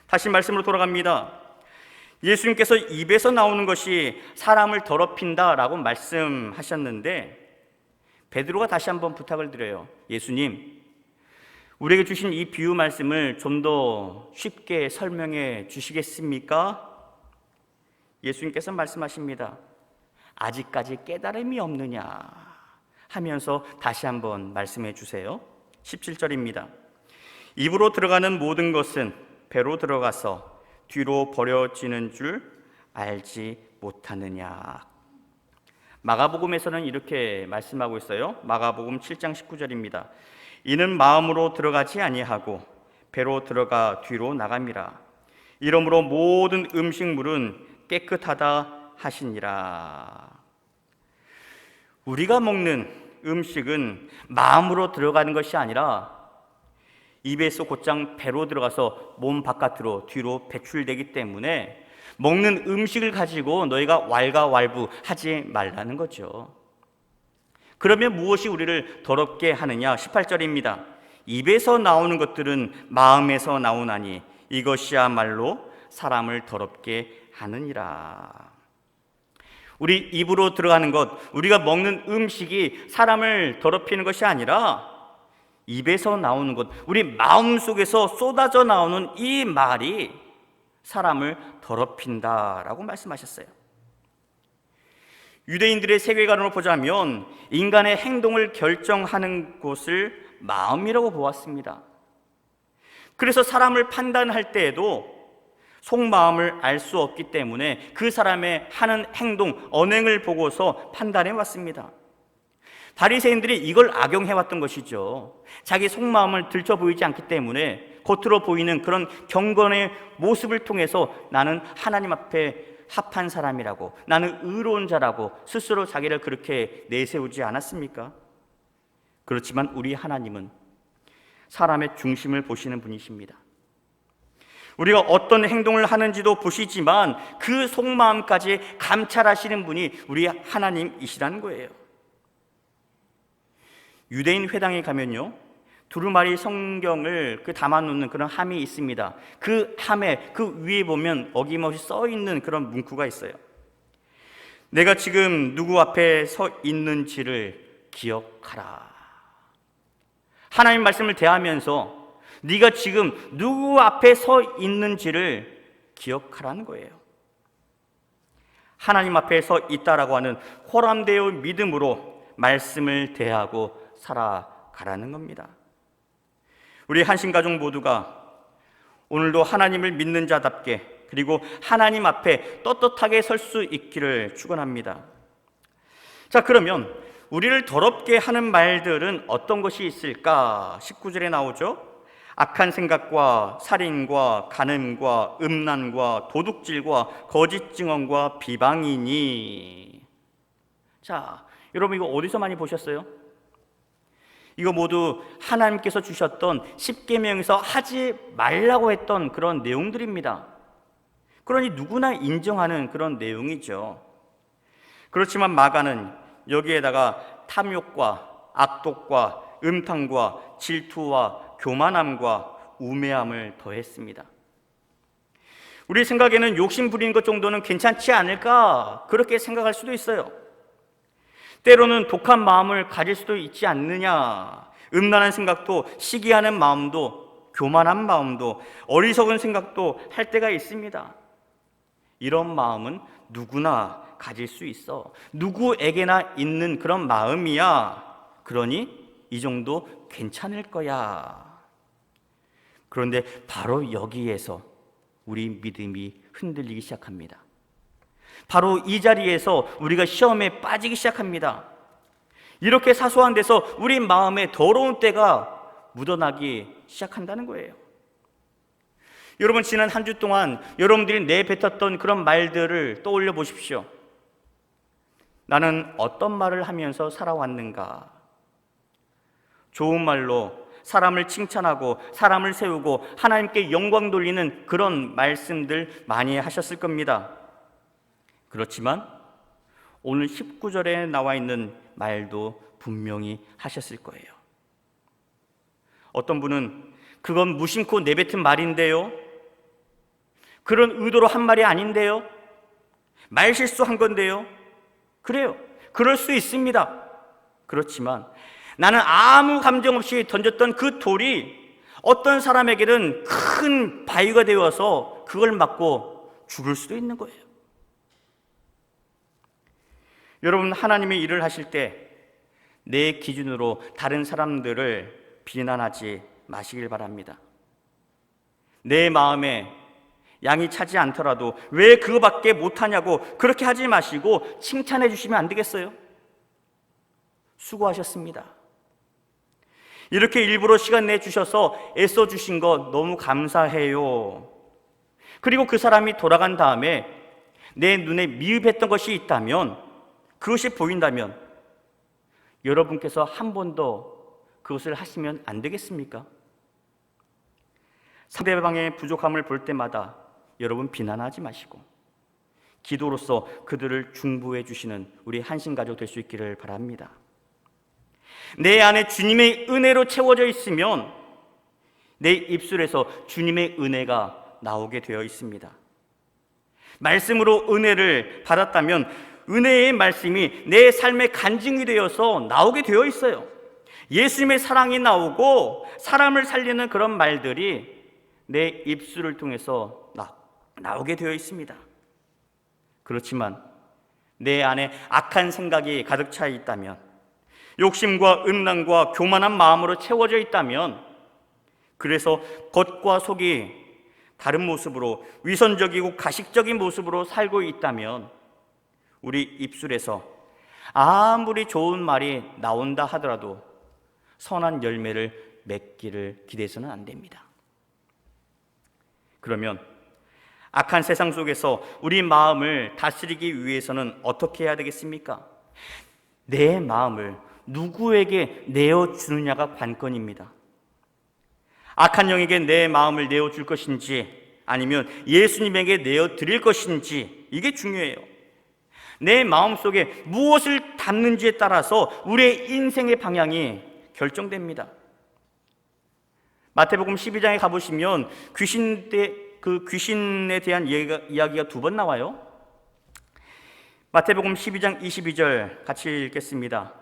다시 말씀으로 돌아갑니다. 예수님께서 입에서 나오는 것이 사람을 더럽힌다라고 말씀하셨는데, 베드로가 다시 한번 부탁을 드려요. 예수님, 우리에게 주신 이 비유 말씀을 좀 더 쉽게 설명해 주시겠습니까? 예수님께서 말씀하십니다. 아직까지 깨달음이 없느냐 하면서 다시 한번 말씀해 주세요. 17절입니다. 입으로 들어가는 모든 것은 배로 들어가서 뒤로 버려지는 줄 알지 못하느냐. 마가복음에서는 이렇게 말씀하고 있어요. 마가복음 7장 19절입니다. 이는 마음으로 들어가지 아니하고 배로 들어가 뒤로 나갑니다. 이러므로 모든 음식물은 깨끗하다 하시니라. 우리가 먹는 음식은 마음으로 들어가는 것이 아니라 입에서 곧장 배로 들어가서 몸 바깥으로 뒤로 배출되기 때문에 먹는 음식을 가지고 너희가 왈가왈부하지 말라는 거죠. 그러면 무엇이 우리를 더럽게 하느냐? 18절입니다. 입에서 나오는 것들은 마음에서 나오나니 이것이야말로 사람을 더럽게 하느니라. 우리 입으로 들어가는 것, 우리가 먹는 음식이 사람을 더럽히는 것이 아니라 입에서 나오는 것, 우리 마음속에서 쏟아져 나오는 이 말이 사람을 더럽힌다라고 말씀하셨어요. 유대인들의 세계관으로 보자면 인간의 행동을 결정하는 곳을 마음이라고 보았습니다. 그래서 사람을 판단할 때에도 속마음을 알 수 없기 때문에 그 사람의 하는 행동, 언행을 보고서 판단해 왔습니다. 바리새인들이 이걸 악용해왔던 것이죠. 자기 속마음을 들춰 보이지 않기 때문에 겉으로 보이는 그런 경건의 모습을 통해서 나는 하나님 앞에 합한 사람이라고, 나는 의로운 자라고 스스로 자기를 그렇게 내세우지 않았습니까? 그렇지만 우리 하나님은 사람의 중심을 보시는 분이십니다. 우리가 어떤 행동을 하는지도 보시지만 그 속마음까지 감찰하시는 분이 우리 하나님이시라는 거예요. 유대인 회당에 가면요, 두루마리 성경을 담아놓는 그런 함이 있습니다. 그 함에 그 위에 보면 어김없이 써 있는 그런 문구가 있어요. 내가 지금 누구 앞에 서 있는지를 기억하라. 하나님 말씀을 대하면서 네가 지금 누구 앞에 서 있는지를 기억하라는 거예요. 하나님 앞에 서 있다라고 하는 호람되어 믿음으로 말씀을 대하고 살아가라는 겁니다. 우리 한신가족 모두가 오늘도 하나님을 믿는 자답게, 그리고 하나님 앞에 떳떳하게 설 수 있기를 축원합니다. 자, 그러면 우리를 더럽게 하는 말들은 어떤 것이 있을까? 19절에 나오죠. 악한 생각과 살인과 간음과 음란과 도둑질과 거짓 증언과 비방이니. 자, 여러분 이거 어디서 많이 보셨어요? 이거 모두 하나님께서 주셨던 십계명에서 하지 말라고 했던 그런 내용들입니다. 그러니 누구나 인정하는 그런 내용이죠. 그렇지만 마가는 여기에다가 탐욕과 악독과 음탕과 질투와 교만함과 우매함을 더했습니다. 우리 생각에는 욕심 부리는 것 정도는 괜찮지 않을까 그렇게 생각할 수도 있어요. 때로는 독한 마음을 가질 수도 있지 않느냐. 음란한 생각도, 시기하는 마음도, 교만한 마음도, 어리석은 생각도 할 때가 있습니다. 이런 마음은 누구나 가질 수 있어. 누구에게나 있는 그런 마음이야. 그러니 이 정도 괜찮을 거야. 그런데 바로 여기에서 우리 믿음이 흔들리기 시작합니다. 바로 이 자리에서 우리가 시험에 빠지기 시작합니다. 이렇게 사소한 데서 우리 마음에 더러운 때가 묻어나기 시작한다는 거예요. 여러분, 지난 한 주 동안 여러분들이 내뱉었던 그런 말들을 떠올려 보십시오. 나는 어떤 말을 하면서 살아왔는가? 좋은 말로 사람을 칭찬하고 사람을 세우고 하나님께 영광 돌리는 그런 말씀들 많이 하셨을 겁니다. 그렇지만 오늘 19절에 나와 있는 말도 분명히 하셨을 거예요. 어떤 분은 그건 무심코 내뱉은 말인데요, 그런 의도로 한 말이 아닌데요, 말 실수한 건데요. 그래요, 그럴 수 있습니다. 그렇지만 나는 아무 감정 없이 던졌던 그 돌이 어떤 사람에게는 큰 바위가 되어서 그걸 맞고 죽을 수도 있는 거예요. 여러분, 하나님의 일을 하실 때 내 기준으로 다른 사람들을 비난하지 마시길 바랍니다. 내 마음에 양이 차지 않더라도 왜 그거밖에 못하냐고 그렇게 하지 마시고 칭찬해 주시면 안 되겠어요? 수고하셨습니다. 이렇게 일부러 시간 내주셔서 애써 주신 거 너무 감사해요. 그리고 그 사람이 돌아간 다음에 내 눈에 미흡했던 것이 있다면, 그것이 보인다면 여러분께서 한 번 더 그것을 하시면 안 되겠습니까? 상대방의 부족함을 볼 때마다 여러분 비난하지 마시고 기도로서 그들을 중보해 주시는 우리 한신가족 될 수 있기를 바랍니다. 내 안에 주님의 은혜로 채워져 있으면 내 입술에서 주님의 은혜가 나오게 되어 있습니다. 말씀으로 은혜를 받았다면 은혜의 말씀이 내 삶의 간증이 되어서 나오게 되어 있어요. 예수님의 사랑이 나오고 사람을 살리는 그런 말들이 내 입술을 통해서 나오게 되어 있습니다. 그렇지만 내 안에 악한 생각이 가득 차 있다면, 욕심과 음란과 교만한 마음으로 채워져 있다면, 그래서 겉과 속이 다른 모습으로 위선적이고 가식적인 모습으로 살고 있다면 우리 입술에서 아무리 좋은 말이 나온다 하더라도 선한 열매를 맺기를 기대해서는 안 됩니다. 그러면 악한 세상 속에서 우리 마음을 다스리기 위해서는 어떻게 해야 되겠습니까? 내 마음을 누구에게 내어주느냐가 관건입니다. 악한 영에게 내 마음을 내어줄 것인지 아니면 예수님에게 내어드릴 것인지, 이게 중요해요. 내 마음속에 무엇을 담는지에 따라서 우리의 인생의 방향이 결정됩니다. 마태복음 12장에 가보시면 귀신에 대한 이야기가 두 번 나와요. 마태복음 12장 22절 같이 읽겠습니다.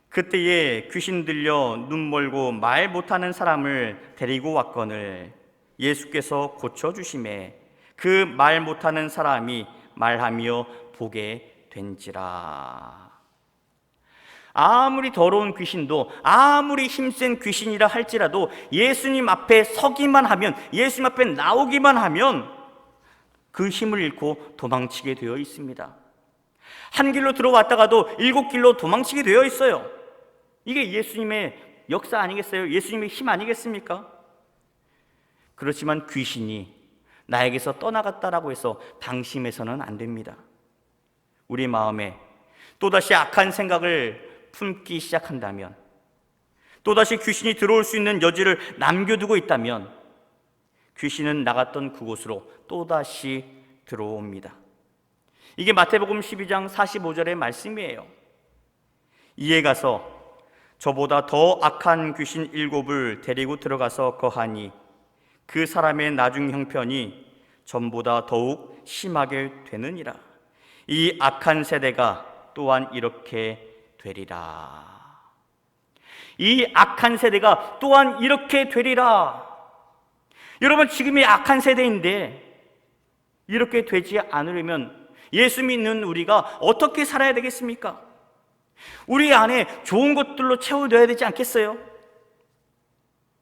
그때에 귀신 들려 눈 멀고 말 못하는 사람을 데리고 왔거늘 예수께서 고쳐주심에 그 말 못하는 사람이 말하며 보게 된지라. 아무리 더러운 귀신도, 아무리 힘센 귀신이라 할지라도 예수님 앞에 서기만 하면, 예수님 앞에 나오기만 하면 그 힘을 잃고 도망치게 되어 있습니다. 한 길로 들어왔다가도 7길로 도망치게 되어 있어요. 이게 예수님의 역사 아니겠어요? 예수님의 힘 아니겠습니까? 그렇지만 귀신이 나에게서 떠나갔다라고 해서 방심해서는 안 됩니다. 우리 마음에 또다시 악한 생각을 품기 시작한다면, 또다시 귀신이 들어올 수 있는 여지를 남겨두고 있다면 귀신은 나갔던 그곳으로 또다시 들어옵니다. 이게 마태복음 12장 45절의 말씀이에요. 이에 가서 저보다 더 악한 귀신 7을 데리고 들어가서 거하니 그 사람의 나중 형편이 전보다 더욱 심하게 되느니라. 이 악한 세대가 또한 이렇게 되리라. 이 악한 세대가 또한 이렇게 되리라. 여러분, 지금이 악한 세대인데 이렇게 되지 않으려면 예수 믿는 우리가 어떻게 살아야 되겠습니까? 우리 안에 좋은 것들로 채워둬야 되지 않겠어요?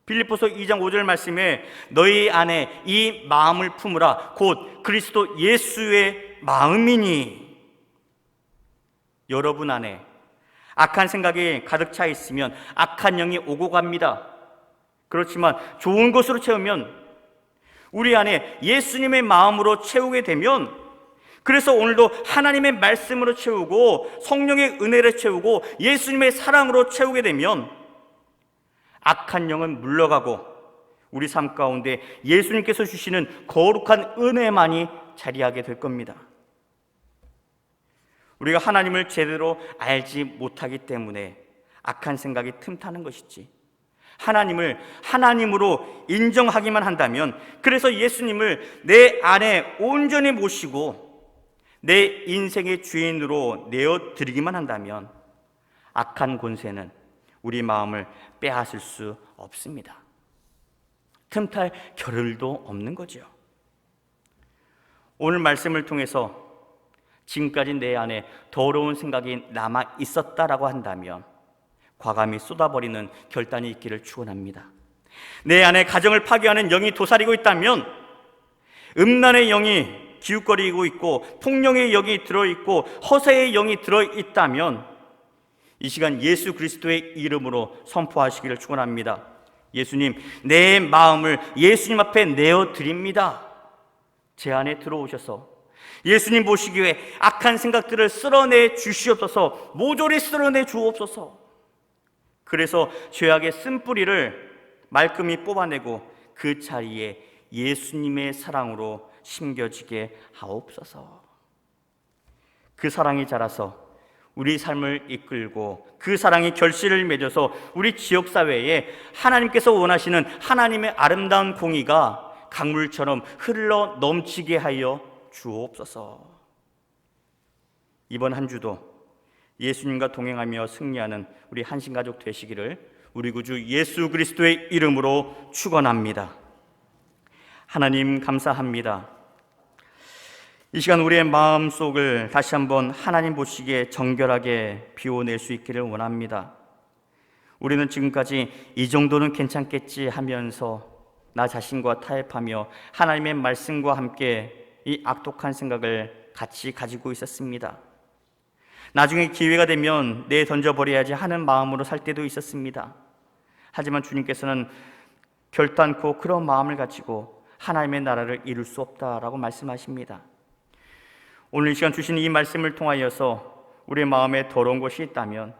빌립보서 2장 5절 말씀에 너희 안에 이 마음을 품으라 곧 그리스도 예수의 마음이니. 여러분 안에 악한 생각이 가득 차 있으면 악한 영이 오고 갑니다. 그렇지만 좋은 것으로 채우면, 우리 안에 예수님의 마음으로 채우게 되면, 그래서 오늘도 하나님의 말씀으로 채우고 성령의 은혜를 채우고 예수님의 사랑으로 채우게 되면 악한 영은 물러가고 우리 삶 가운데 예수님께서 주시는 거룩한 은혜만이 자리하게 될 겁니다. 우리가 하나님을 제대로 알지 못하기 때문에 악한 생각이 틈타는 것이지, 하나님을 하나님으로 인정하기만 한다면, 그래서 예수님을 내 안에 온전히 모시고 내 인생의 주인으로 내어드리기만 한다면 악한 권세는 우리 마음을 빼앗을 수 없습니다. 틈탈 겨를도 없는 거죠. 오늘 말씀을 통해서 지금까지 내 안에 더러운 생각이 남아 있었다라고 한다면 과감히 쏟아버리는 결단이 있기를 축원합니다. 내 안에 가정을 파괴하는 영이 도사리고 있다면, 음란의 영이 기웃거리고 있고 폭력의 영이 들어있고 허세의 영이 들어있다면 이 시간 예수 그리스도의 이름으로 선포하시기를 축원합니다. 예수님, 내 마음을 예수님 앞에 내어드립니다. 제 안에 들어오셔서 예수님 보시기에 악한 생각들을 쓸어내 주시옵소서. 모조리 쓸어내 주옵소서. 그래서 죄악의 쓴뿌리를 말끔히 뽑아내고 그 자리에 예수님의 사랑으로 심겨지게 하옵소서. 그 사랑이 자라서 우리 삶을 이끌고 그 사랑이 결실을 맺어서 우리 지역사회에 하나님께서 원하시는 하나님의 아름다운 공의가 강물처럼 흘러 넘치게 하여 주옵소서. 이번 한 주도 예수님과 동행하며 승리하는 우리 한신가족 되시기를 우리 구주 예수 그리스도의 이름으로 축원합니다. 하나님 감사합니다. 이 시간 우리의 마음속을 다시 한번 하나님 보시기에 정결하게 비워낼 수 있기를 원합니다. 우리는 지금까지 이 정도는 괜찮겠지 하면서 나 자신과 타협하며 하나님의 말씀과 함께 이 악독한 생각을 같이 가지고 있었습니다. 나중에 기회가 되면 내던져버려야지 하는 마음으로 살 때도 있었습니다. 하지만 주님께서는 결단코 그런 마음을 가지고 하나님의 나라를 이룰 수 없다라고 말씀하십니다. 오늘 이 시간 주신 이 말씀을 통하여서 우리의 마음에 더러운 것이 있다면,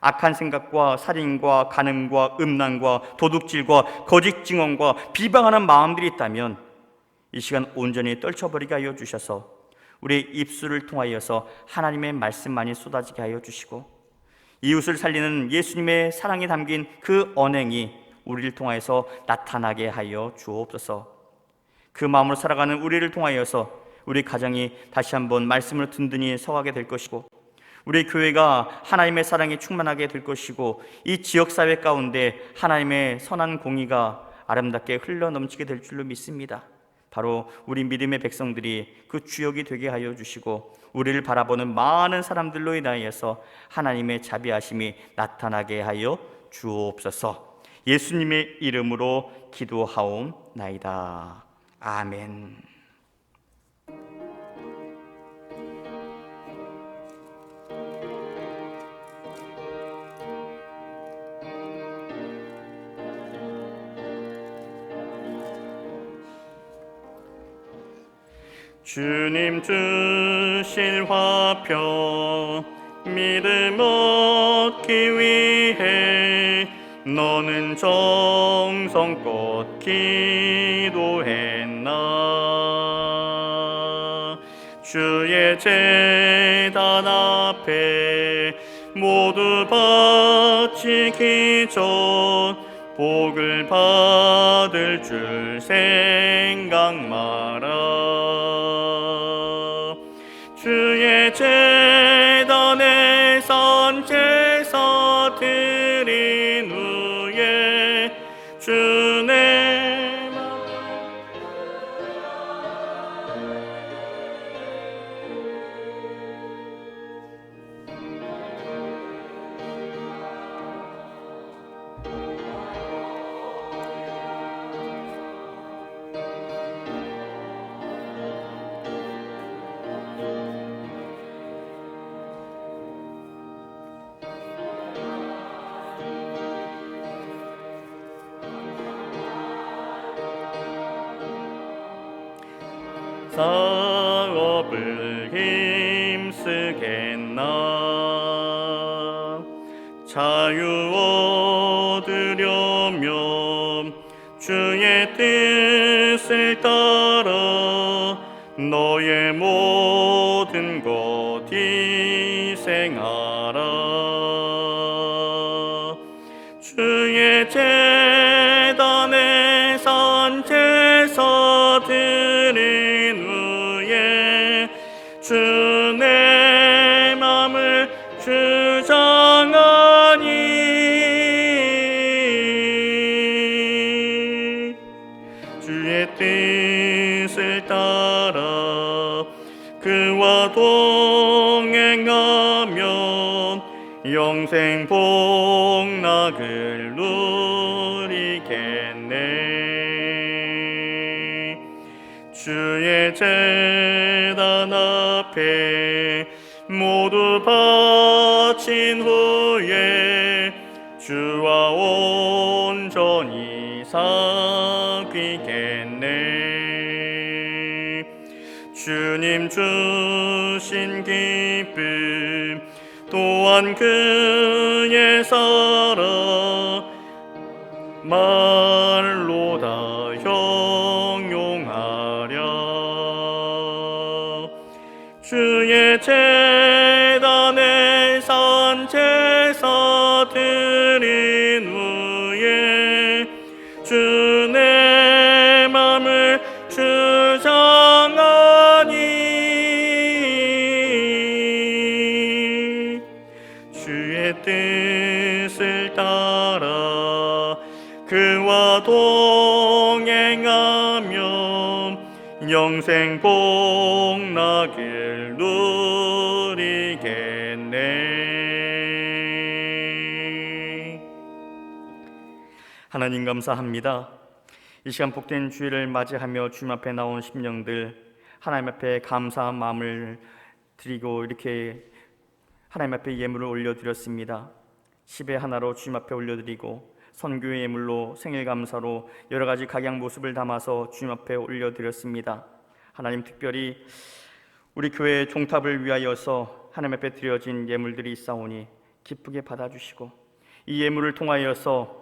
악한 생각과 살인과 간음과 음란과 도둑질과 거짓 증언과 비방하는 마음들이 있다면 이 시간 온전히 떨쳐버리게 하여 주셔서 우리의 입술을 통하여서 하나님의 말씀만이 쏟아지게 하여 주시고 이웃을 살리는 예수님의 사랑이 담긴 그 언행이 우리를 통하여서 나타나게 하여 주옵소서. 그 마음으로 살아가는 우리를 통하여서 우리 가정이 다시 한번 말씀을 든든히 서가게 될 것이고, 우리 교회가 하나님의 사랑이 충만하게 될 것이고, 이 지역사회 가운데 하나님의 선한 공의가 아름답게 흘러넘치게 될 줄로 믿습니다. 바로 우리 믿음의 백성들이 그 주역이 되게 하여 주시고 우리를 바라보는 많은 사람들로 인하여서 하나님의 자비하심이 나타나게 하여 주옵소서. 예수님의 이름으로 기도하옵나이다. 아멘. 주님 주실 화평 믿음 얻기 위해 너는 정성껏 기도했나. 주의 제단 앞에 모두 바치기 전 복을 받을 줄 생각 마라. 주의 제단에 선 제사 드린 후에 주의 사업을 힘쓰겠나. 자유 얻으려면 주의 뜻을 따라 너의 모든 것 희생하라. 주의 제단에 선 제사 드린 후에 주 내 맘을 주장하니. 주의 뜻을 따라 그와 동행하면 영생 복락을 누리겠네. 주의 제단 앞에 모두 바친 후에 주와 온전히 사귀겠네. 주님 주신 기쁨 또한 그의 사랑 말로 다 형용하랴. 주의 제단에 선 제사 드린 후에 주 내 맘을 주장하니. 주의 뜻을 따라 그와 동행하면 영생 복락을 누리겠네. 하나님 감사합니다. 이 시간 복된 주일을 맞이하며 주님 앞에 나온 심령들, 하나님 앞에 감사한 마음을 드리고 이렇게 하나님 앞에 예물을 올려드렸습니다. 10의 하나로 주님 앞에 올려드리고 선교의 예물로 생일 감사로 여러 가지 각양 모습을 담아서 주님 앞에 올려드렸습니다. 하나님, 특별히 우리 교회 종탑을 위하여서 하나님 앞에 드려진 예물들이 있사오니 기쁘게 받아주시고 이 예물을 통하여서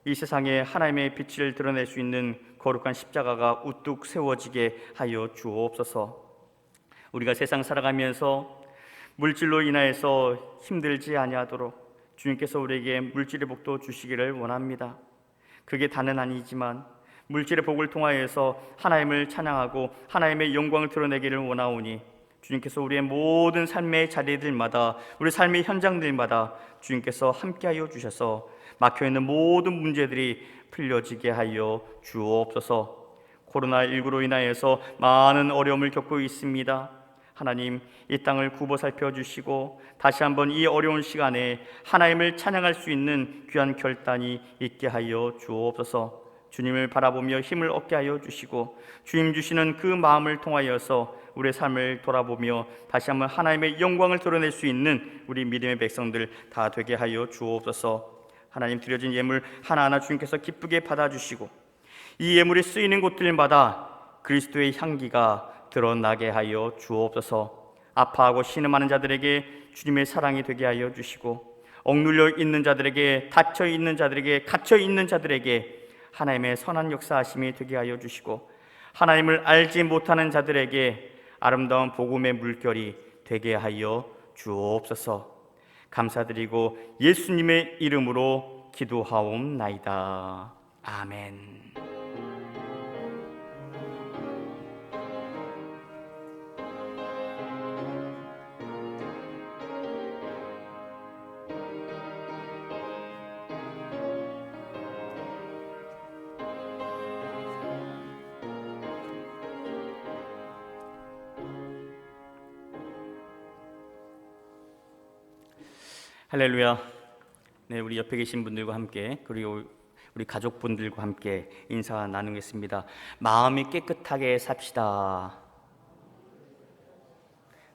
이 세상에 하나님의 빛을 드러낼 수 있는 거룩한 십자가가 우뚝 세워지게 하여 주옵소서. 우리가 세상 살아가면서 물질로 인하여서 힘들지 아니하도록 주님께서 우리에게 물질의 복도 주시기를 원합니다. 그게 다는 아니지만 물질의 복을 통하여서 하나님을 찬양하고 하나님의 영광을 드러내기를 원하오니 주님께서 우리의 모든 삶의 자리들마다, 우리 삶의 현장들마다 주님께서 함께하여 주셔서 막혀있는 모든 문제들이 풀려지게 하여 주옵소서. 코로나19로 인하여서 많은 어려움을 겪고 있습니다. 하나님, 이 땅을 굽어 살펴주시고 다시 한번 이 어려운 시간에 하나님을 찬양할 수 있는 귀한 결단이 있게 하여 주옵소서. 주님을 바라보며 힘을 얻게 하여 주시고 주님 주시는 그 마음을 통하여서 우리의 삶을 돌아보며 다시 한번 하나님의 영광을 드러낼 수 있는 우리 믿음의 백성들 다 되게 하여 주옵소서. 하나님, 드려진 예물 하나하나 주님께서 기쁘게 받아주시고 이 예물이 쓰이는 곳들마다 그리스도의 향기가 드러나게 하여 주옵소서. 아파하고 신음하는 자들에게 주님의 사랑이 되게 하여 주시고 억눌려 있는 자들에게, 닫혀 있는 자들에게, 갇혀 있는 자들에게 하나님의 선한 역사하심이 되게 하여 주시고 하나님을 알지 못하는 자들에게 아름다운 복음의 물결이 되게 하여 주옵소서. 감사드리고 예수님의 이름으로 기도하옵나이다. 아멘. 할렐루야. 네, 우리 옆에 계신 분들과 함께 그리고 우리 가족분들과 함께 인사 나누겠습니다. 마음이 깨끗하게 삽시다.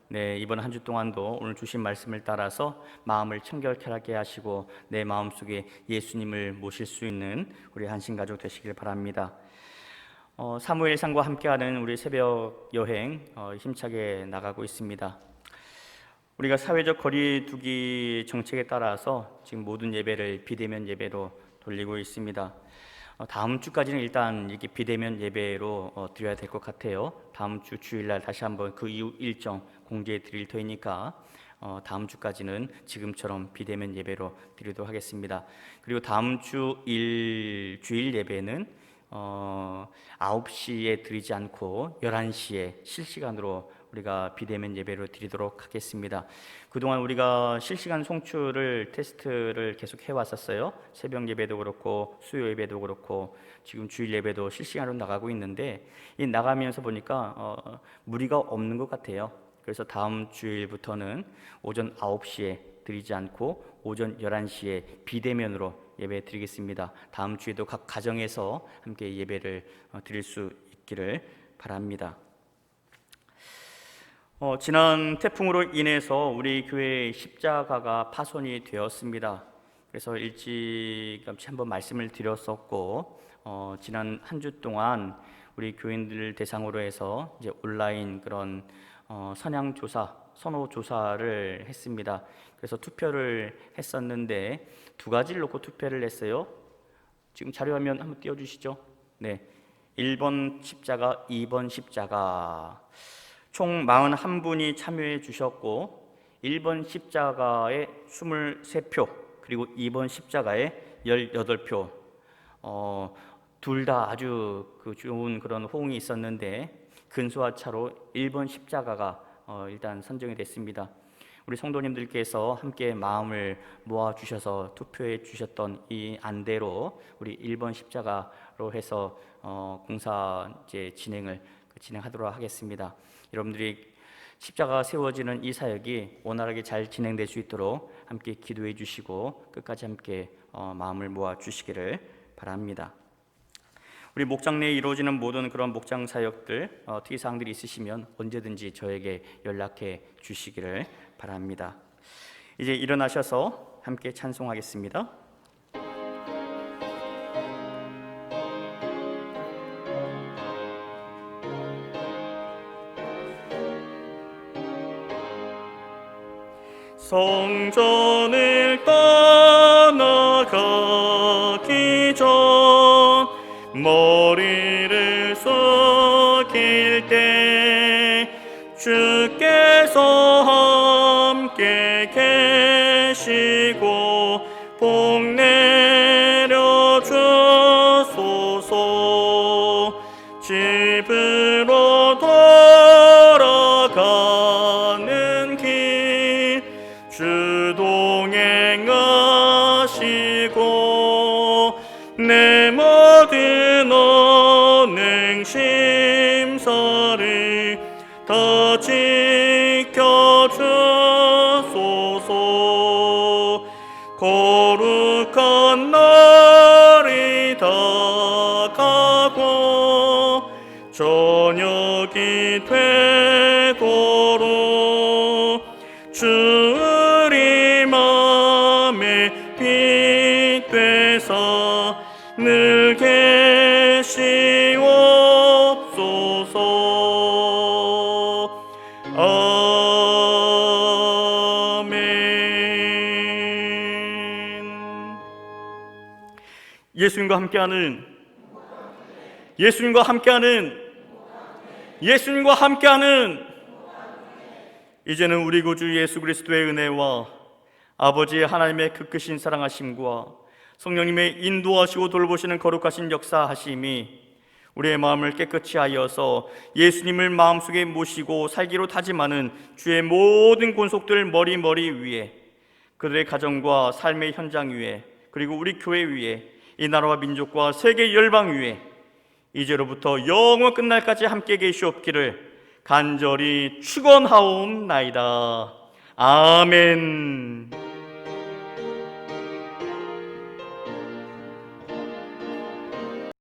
네, 이번 한 주 동안도 오늘 주신 말씀을 따라서 마음을 청결케 하시고 내 마음속에 예수님을 모실 수 있는 우리 한신가족 되시길 바랍니다. 사무엘상과 함께하는 우리 새벽 여행 힘차게 나가고 있습니다. 우리가 사회적 거리 두기 정책에 따라서 지금 모든 예배를 비대면 예배로 돌리고 있습니다. 다음 주까지는 일단 이렇게 비대면 예배로 드려야 될 것 같아요. 다음 주 주일날 다시 한번 그 이후 일정 공지해 드릴 터이니까 다음 주까지는 지금처럼 비대면 예배로 드리도록 하겠습니다. 그리고 다음 주 주일 예배는 9시에 드리지 않고 11시에 실시간으로 우리가 비대면 예배로 드리도록 하겠습니다. 그동안 우리가 실시간 송출을 테스트를 계속 해왔었어요. 새벽 예배도 그렇고 수요 예배도 그렇고 지금 주일 예배도 실시간으로 나가고 있는데 이 나가면서 보니까 무리가 없는 것 같아요. 그래서 다음 주일부터는 오전 9시에 드리지 않고 오전 11시에 비대면으로 예배 드리겠습니다. 다음 주에도 각 가정에서 함께 예배를 드릴 수 있기를 바랍니다. 지난 태풍으로 인해서 우리 교회의 십자가가 파손이 되었습니다. 그래서 일찌감치 한번 말씀을 드렸었고 지난 한 주 동안 우리 교인들 대상으로 해서 이제 온라인 그런 선양 조사, 선호 조사를 했습니다. 그래서 투표를 했었는데 두 가지를 놓고 투표를 했어요. 지금 자료화면 한번 띄워주시죠. 네, 1번 십자가, 2번 십자가. 총 41분이 참여해 주셨고 1번 십자가에 23표 그리고 2번 십자가에 18표 둘 다 아주 좋은 그런 호응이 있었는데 근소한 차로 1번 십자가가 일단 선정이 됐습니다. 우리 성도님들께서 함께 마음을 모아 주셔서 투표해 주셨던 이 안대로 우리 1번 십자가로 해서 공사 이제 진행하도록 하겠습니다. 여러분들이 십자가가 세워지는 이 사역이 원활하게 잘 진행될 수 있도록 함께 기도해 주시고 끝까지 함께 마음을 모아 주시기를 바랍니다. 우리 목장 내에 이루어지는 모든 그런 목장 사역들 특이사항들이 있으시면 언제든지 저에게 연락해 주시기를 바랍니다. 이제 일어나셔서 함께 찬송하겠습니다. 성전을 떠나가기 전 머리를 숙일 때 주께서 함께 계시고 복 내려 주소서. 집으로 돌아가는 길 주 동행하시고 내 모든 언행 심사를 다 지켜주소서. 거룩한 날이 다가고 저녁이 되도록 주의 맘에 빛 되사 늘 계시옵소서. 아멘. 예수님과 함께하는 예수님과 함께하는 이제는 우리 구주 예수 그리스도의 은혜와 아버지 하나님의 그 크신 사랑하심과 성령님의 인도하시고 돌보시는 거룩하신 역사하심이 우리의 마음을 깨끗이 하여서 예수님을 마음속에 모시고 살기로 다짐하는 주의 모든 권속들 머리 위에, 그들의 가정과 삶의 현장 위에, 그리고 우리 교회 위에, 이 나라와 민족과 세계 열방 위에 이제로부터 영원 끝날까지 함께 계시옵기를 간절히 축원하옵나이다. 아멘.